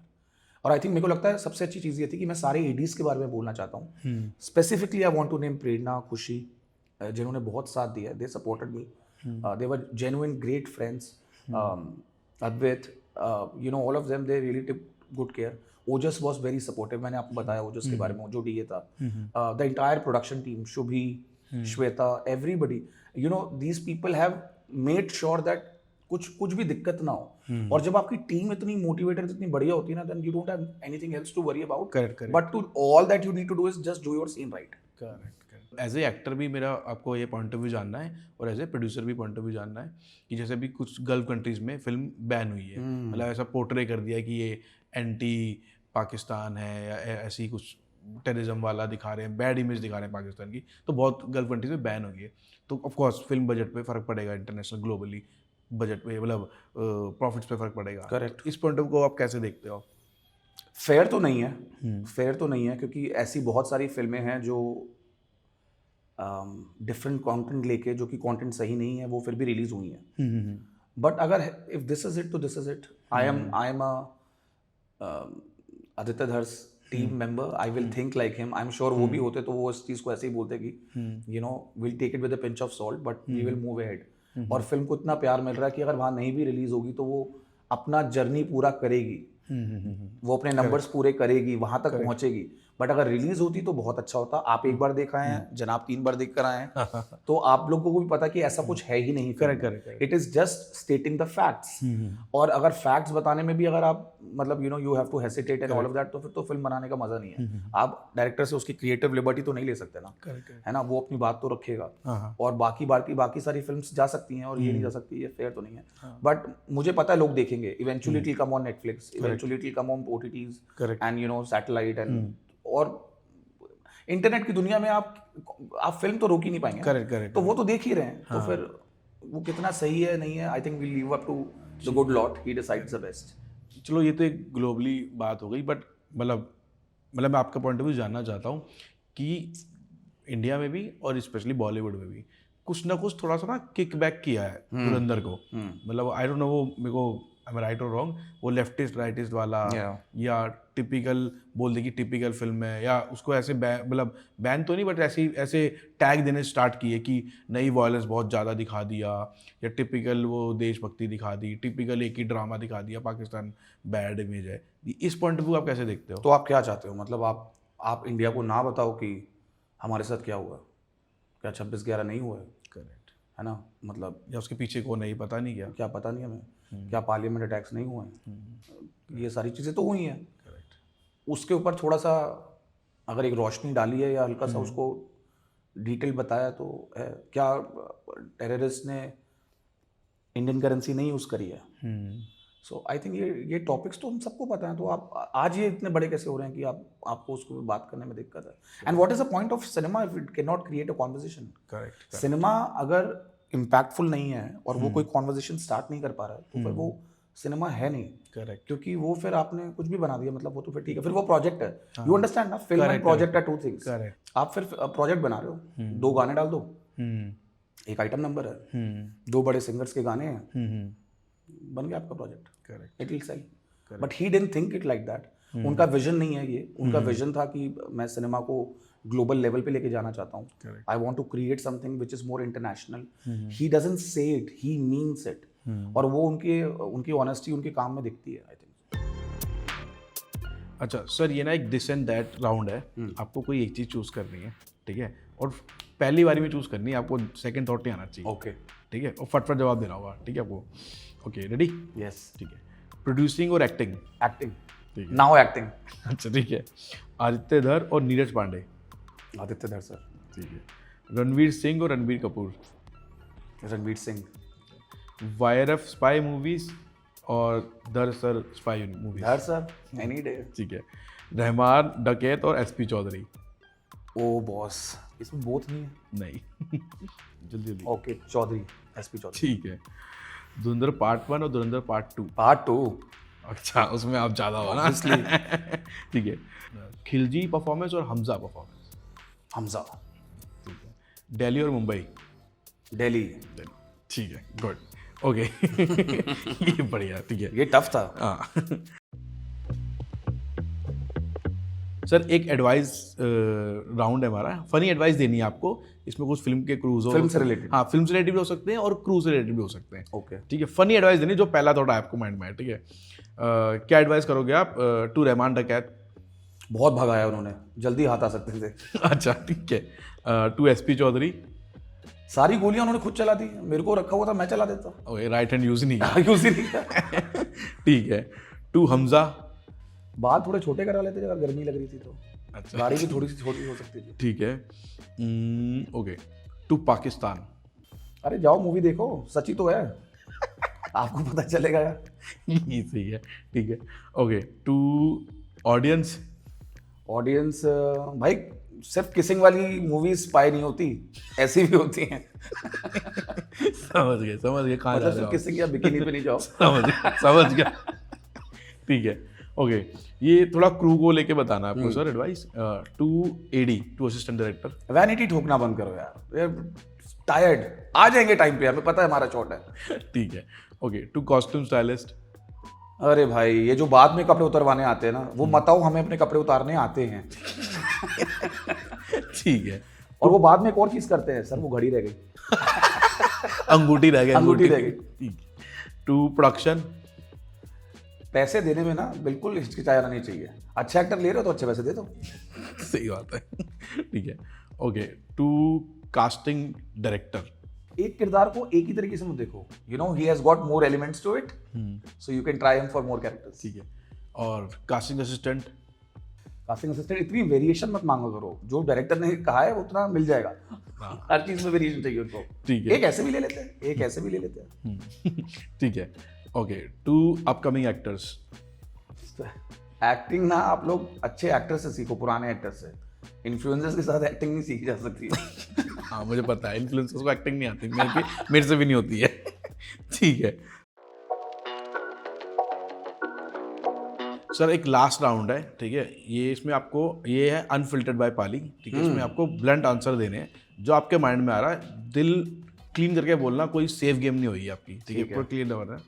और आई थिंक मेरे को लगता है सबसे अच्छी चीज़ ये थी कि मैं सारे एडीज के बारे में बोलना चाहता हूँ. Specifically I want to name Prerna, Khushi, जिन्होंने बहुत साथ दिया. They supported me. They were genuine great friends. Advait, you know, all of them they really took good care. Ojas was very supportive. मैंने आपको बताया ओजस के बारे में, जो डीए था. The entire production team, Shubhi, Shweta, everybody, you know, these people have made sure that कुछ भी दिक्कत ना हो. और जब आपकी टीम इतनी मोटिवेटेड, इतनी बढ़िया होती है ना, then you don't have anything else to worry about. Correct. But to all that you need to do is just do your scene right. Correct. As a actor भी मेरा आपको ये पॉइंट ऑफ व्यू जानना है, और एज ए प्रोड्यूसर भी पॉइंट ऑफ व्यू जानना है कि जैसे भी कुछ गल्फ कंट्रीज में फिल्म बैन हुई है, मतलब ऐसा पोर्ट्रे कर दिया कि ये एंटी पाकिस्तान है या ऐसी कुछ टेररिज्म वाला दिखा रहे हैं, बैड इमेज दिखा रहे हैं पाकिस्तान की, तो बहुत गल्फ कंट्रीज में बैन हो गई है. तो ऑफ कोर्स फिल्म बजट पे फ़र्क पड़ेगा, इंटरनेशनल ग्लोबली बजट पे, मतलब प्रॉफिट्स पे फ़र्क पड़ेगा. Correct. इस पॉइंट ऑफ को आप कैसे देखते हो? फेयर तो नहीं है. फेयर तो नहीं है, क्योंकि ऐसी बहुत सारी फिल्में हैं जो डिफरेंट कंटेंट लेके, जो कि कंटेंट सही नहीं है, वो फिर भी रिलीज हुई है. बट अगर इफ दिस इज इट तो this is it. I am a Aditya Dhar's team member. I will think like him. I am sure वो भी होते तो वो इस चीज़ को ऐसे ही बोलते कि you know, will take it with a pinch of salt, but we will move ahead. और फिल्म को इतना प्यार मिल रहा है कि अगर वहाँ नहीं भी रिलीज होगी तो वो अपना जर्नी पूरा करेगी. वो अपने नंबर्स पूरे करेगी, वहां तक पहुंचेगी. बट अगर रिलीज होती तो बहुत अच्छा होता. आप एक बार देख आए हैं, जनाब 3 बार देख कर आए हैं, तो आप लोगों को भी पता कि ऐसा कुछ है ही नहीं. Correct. It is just stating the facts. और अगर फैक्ट्स बताने में भी अगर आप, मतलब, you know, you have to hesitate and all of that, तो फिर तो फिल्म बनाने का मजा नहीं है. आप डायरेक्टर से उसकी क्रिएटिव लिबर्टी तो नहीं ले सकते ना, है ना. वो अपनी बात तो रखेगा, और बाकी सारी फिल्म्स जा सकती हैं और ये नहीं जा सकती. ये फेयर तो नहीं है. बट मुझे पता है लोग देखेंगे. Eventually it will come on Netflix, eventually it will come on OTTs and you no satellite and, और इंटरनेट की दुनिया में आप फिल्म तो रोक ही नहीं पाएंगे. करेक्ट. तो वो तो देख ही रहे हैं. तो फिर वो कितना सही है नहीं है, I think we leave up to the good lord. He decides the best. चलो, ये तो एक ग्लोबली बात हो गई, बट मतलब मैं आपका पॉइंट ऑफ व्यू जानना चाहता हूँ कि इंडिया में भी और स्पेशली बॉलीवुड में भी कुछ ना कुछ थोड़ा सा ना किक बैक किया है धुरंधर को. मतलब आई डोंट नो, वो मेरे को, आई एम राइट और रॉन्ग, वो लेफ्टिस्ट राइटिस्ट वाला या टिपिकल बोल दे कि टिपिकल फिल्म है, या उसको ऐसे मतलब बैन तो नहीं, बट ऐसे टैग देने स्टार्ट किए कि नई वायलेंस बहुत ज़्यादा दिखा दिया, या टिपिकल वो देशभक्ति दिखा दी, टिपिकल एक ही ड्रामा दिखा दिया, पाकिस्तान बैड इमेज है. इस पॉइंट ऑफ व्यू आप कैसे देखते हो? तो आप क्या चाहते हो? मतलब आप इंडिया को ना बताओ कि हमारे साथ क्या हुआ? क्या 26/11 नहीं हुआ है? करेक्ट, है ना. मतलब, या उसके पीछे को नहीं पता नहीं क्या पता नहीं हमें, क्या पार्लियामेंट अटैक्स नहीं हुए हैं? ये सारी चीज़ें तो हुई हैं. करेक्ट. उसके ऊपर थोड़ा सा अगर एक रोशनी डाली है या हल्का सा उसको डिटेल बताया तो है. क्या टेररिस्ट ने इंडियन करेंसी नहीं यूज़ करी है? सो आई थिंक ये टॉपिक्स तो हम सबको पता है. तो आप आज ये इतने बड़े कैसे हो रहे हैं कि आपको उसको बात करने में दिक्कत है? And what is the point of cinema if it can not create a conversation? Correct. Cinema अगर इम्पैक्टफुल नहीं है और वो कोई कॉन्वर्सेशन स्टार्ट नहीं कर पा रहा है, तो फिर वो सिनेमा है नहीं. करेक्ट. क्योंकि वो फिर आपने कुछ भी बना दिया, मतलब वो तो फिर ठीक है, फिर वो प्रोजेक्ट है. यू अंडरस्टैंड ना, film and project are 2 things. Correct. आप फिर प्रोजेक्ट बना रहे हो, 2 गाने डाल दो, एक आइटम नंबर है, 2 बड़े सिंगर्स के गाने हैं, बन गया आपका project. Correct. It will sell. But he didn't think it like that. उनका विजन नहीं है ये. उनका विजन था कि मैं सिनेमा को ग्लोबल लेवल पे लेके जाना चाहता हूँ. I want to create something which is more international. He doesn't say it, he means it. और वो उनकी ऑनेस्टी उनके काम में दिखती है, आई थिंक. अच्छा सर, ये ना एक दिस एंड दैट राउंड है. आपको कोई एक चीज़ चूज़ करनी है, ठीक है, और पहली बारी में चूज़ करनी है, आपको सेकंड थॉट नहीं आना चाहिए. ओके. ठीक है, और फटफट जवाब देना होगा, ठीक है आपको. Okay, ready? यस. ठीक है. प्रोड्यूसिंग और एक्टिंग? एक्टिंग. ठीक है. Now acting. अच्छा ठीक है. आदित्य धर और नीरज पांडे? आदित्य धर सर. ठीक है. रणवीर सिंह और Ranbir Kapoor? Ranveer Singh. YRF spy movies और Dhar sir spy movies? Dhar sir, any day. ठीक है. रहमान डकैत और SP चौधरी? ओ बॉस, इसमें बोथ नहीं है. नहीं. जल्दी. Okay, Chaudhary, SP Chaudhary. ठीक है. धुरंधर पार्ट 1 और धुरंधर पार्ट 2? पार्ट 2. अच्छा, उसमें आप ज़्यादा हो ना. ठीक है. खिलजी परफॉर्मेंस और हमजा परफॉर्मेंस? हमजा. ठीक है. दिल्ली और मुंबई? दिल्ली. ठीक है, गुड. ओके. ये बढ़िया. ठीक है, ये टफ था. हाँ. सर एक एडवाइस राउंड है हमारा, फनी एडवाइस देनी है आपको। इसमें कुछ फिल्म के क्रूज हो, फिल्म से related? हाँ फिल्म से रिलेटेड भी हो सकते हैं और क्रूज से रिलेटेड भी हो सकते हैं। ओके। ठीक है, फनी एडवाइस देनी जो पहला थॉट आपको माइंड में है। ठीक है, क्या एडवाइस करोगे आप टू रहमान डकैत? बहुत भगाया उन्होंने, जल्दी हाथ आ सकते थे। अच्छा ठीक है, टू एसपी चौधरी? सारी गोलियां उन्होंने खुद चला दी, मेरे को रखा हुआ था मैं चला देता। ओके, राइट हैंड यूज नहीं है। यूज ही नहीं किया। ठीक है, टू हमजा? बाल थोड़े छोटे करा लेते अगर गर्मी लग रही थी तो। अच्छा, गाड़ी भी थोड़ी सी छोटी हो सकती थी। ठीक है, ओके, टू पाकिस्तान? अरे जाओ मूवी देखो, सच्ची तो है। आपको पता चलेगा यार। ये सही है। ठीक है, ओके, टू ऑडियंस? ऑडियंस भाई सिर्फ किसिंग वाली मूवीज स्पाई नहीं होती, ऐसी भी होती हैं। समझ गए कहाँ जा मतलब रहे हो सिर्फ आप। किसिंग या बिकिनी पे नहीं जाओ। समझ गया। ठीक है, ओके, ये थोड़ा क्रू को लेके बताना आपको sir advice. To AD, to assistant director? Vanity ठोकना बंद करो यार, टायर्ड आ जाएंगे टाइम पे, हमें पता है हमारा शॉट है। ठीक है, ओके, टू कॉस्ट्यूम स्टाइलिस्ट? अरे भाई ये जो बाद में कपड़े उतरवाने आते हैं ना, वो बताओ हमें अपने कपड़े उतारने आते हैं। ठीक है, और वो बाद में एक और चीज करते हैं, सर वो घड़ी रह गई। अंगूठी रह गई। अंगूठी रह गई। ठीक, टू प्रोडक्शन? पैसे देने में ना बिल्कुल हिचकिचाना नहीं चाहिए, अच्छा एक्टर ले रहे हो तो अच्छे पैसे दे दो। सही बात है। ठीक है, ओके, टू कास्टिंग डायरेक्टर? एक किरदार को एक ही तरीके से मत देखो, you know he has got more elements to it, so you can try him for more characters. ठीक है, और कास्टिंग असिस्टेंट? कास्टिंग असिस्टेंट इतनी वेरिएशन मत मांगो करो, जो डायरेक्टर ने कहा है उतना मिल जाएगा। हर चीज में वेरिएशन चाहिए उनको। ठीक है। एक ऐसे भी ले लेते हैं, एक ऐसे भी ले लेते हैं। ठीक है, okay, to upcoming actors? Acting ना आप लोग अच्छे एक्टर से सीखो, पुराने एक्टर से। इन्फ्लुएंसर्स के साथ एक्टिंग नहीं सीखी जा सकती है। हाँ मुझे पता है, इन्फ्लुएंसर्स को एक्टिंग नहीं आती, मेरे से भी नहीं होती है। ठीक है सर, एक लास्ट राउंड है। ठीक है, ये इसमें आपको, ये है अनफिल्टर्ड बाय पाली। ठीक है, इसमें आपको ब्लंट आंसर देने हैं, जो आपके माइंड में आ रहा है, दिल क्लीन करके बोलना, कोई सेफ गेम नहीं होगी आपकी। ठीक है, पूरा क्लीन होना है।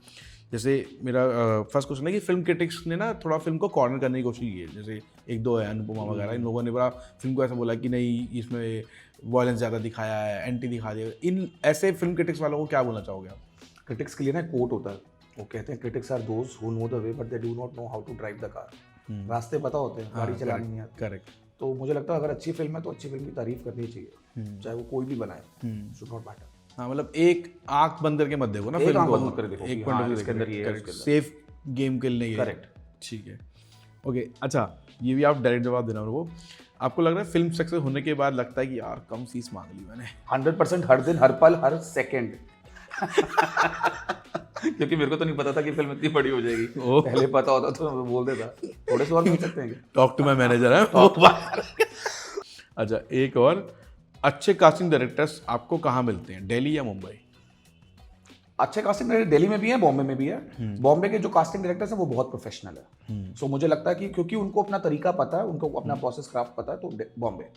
जैसे मेरा फर्स्ट क्वेश्चन है कि फिल्म क्रिटिक्स ने ना थोड़ा फिल्म को कॉर्नर करने की कोशिश की है, जैसे एक दो है अनुपमा वगैरह, इन लोगों ने बड़ा फिल्म को ऐसा बोला कि नहीं इसमें वायलेंस ज़्यादा दिखाया है, एंटी दिखा दिया। इन ऐसे फिल्म क्रिटिक्स वालों को क्या बोलना चाहोगे आप? क्रिटिक्स के लिए ना कोट होता है, वो कहते हैं critics are those who know the way but they do not know how to drive the car. रास्ते पता होते हैं, गाड़ी चलानी नहीं आती। करेक्ट। तो मुझे लगता है अगर अच्छी फिल्म है तो अच्छी फिल्म की तारीफ करनी चाहिए, चाहे वो कोई भी बनाए, शुड नॉट मैटर। हाँ मतलब एक आँख बंद करके मत देखो ना एक फिल्म आँख को, बंद करके देखो एक कि पॉइंट हाँ, ऑफ इसके अंदर ये है, उसके व्यू, अंदर। सेफ गेम खेलने के लिए। करेक्ट। ठीक है, ओके, अच्छा ये भी आप डायरेक्ट जवाब देना मेरे को। आपको लग रहा है फिल्म सक्सेस होने के बाद लगता है कि यार कम फीस मांग ली मैंने? 100% हर दिन, हर पल, हर सेकंड। क्योंकि मेरे को तो नहीं पता था कि फिल्म इतनी बड़ी हो जाएगी। पहले पता होता तो मैं बोल देता, थोड़े से और मिल सकते हैं। टॉक टू माई मैनेजर है। अच्छा एक और, अच्छे कास्टिंग डायरेक्टर्स आपको कहाँ मिलते हैं, दिल्ली या मुंबई? अच्छे कास्टिंग डायरेक्टर दिल्ली में भी है, बॉम्बे में भी है। बॉम्बे के जो कास्टिंग डायरेक्टर्स हैं वो बहुत प्रोफेशनल है। सो मुझे लगता है कि क्योंकि उनको अपना तरीका पता है, उनको अपना प्रोसेस क्राफ्ट पता है, तो बॉम्बे।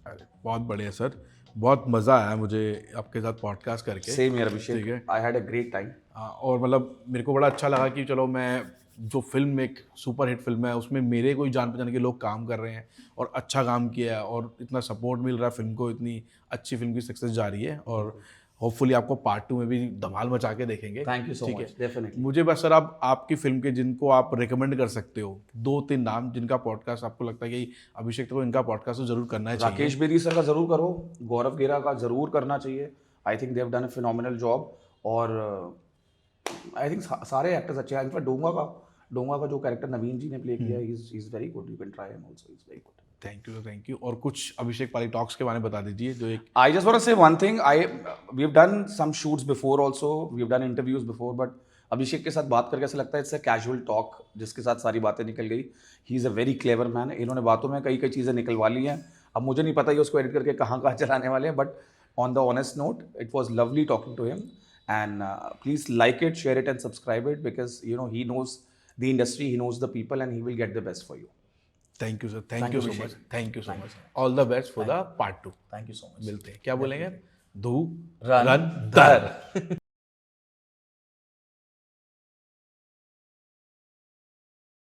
अरे बहुत बढ़िया सर, बहुत मज़ा आया मुझे आपके साथ पॉडकास्ट करके। सेम हियर अभिषेक, ठीक है। I had a great time. और मतलब मेरे को बड़ा अच्छा लगा कि चलो मैं जो फिल्म एक सुपर हिट फिल्म है उसमें मेरे कोई जान पहचान के लोग काम कर रहे हैं और अच्छा काम किया है और इतना सपोर्ट मिल रहा है फिल्म को, इतनी अच्छी फिल्म की सक्सेस जा रही है और होपफुली आपको पार्ट 2 में भी धमाल मचा के देखेंगे। थैंक यू सो ठीक मच, है। डेफिनेटली। मुझे बस सर आप आपकी फिल्म के जिनको आप रिकमेंड कर सकते हो, 2-3 नाम जिनका पॉडकास्ट आपको लगता है कि अभिषेक को इनका पॉडकास्ट तो जरूर करना चाहिए। राकेश बेदी सर का जरूर करो, गौरव गेरा का जरूर करना चाहिए। I think they have done a phenomenal job. और आई थिंक सारे एक्टर्स अच्छे हैं। इनफैक्ट डोंगा का जो कैरेक्टर नवीन जी ने प्ले किया है, he is very good, you can try him also, he is very good. Thank you. और कुछ अभिषेक पाली टॉक्स के बारे में बता दीजिए जो एक। I just want to say one thing. We have done some shoots before also. We have done interviews before, but अभिषेक के साथ बात करके ऐसा लगता है इट्स अ कैजुअल टॉक जिसके साथ सारी बातें निकल गई। He is a very clever man. इन्होंने बातों में कई चीज़ें निकलवा ली हैं। अब मुझे नहीं पता ये उसको एडिट करके कहाँ चलाने वाले हैं, but on the honest note it was lovely talking to him and please like it, share it and subscribe it because you know he knows the industry, he knows the people and he will get the best for you. Thank you sir, Thank thank you you, so much, Abhishek. Thank you so much. All the best for the part 2। Thank you so much. मिलते हैं, क्या बोलेंगे? धू रन दर।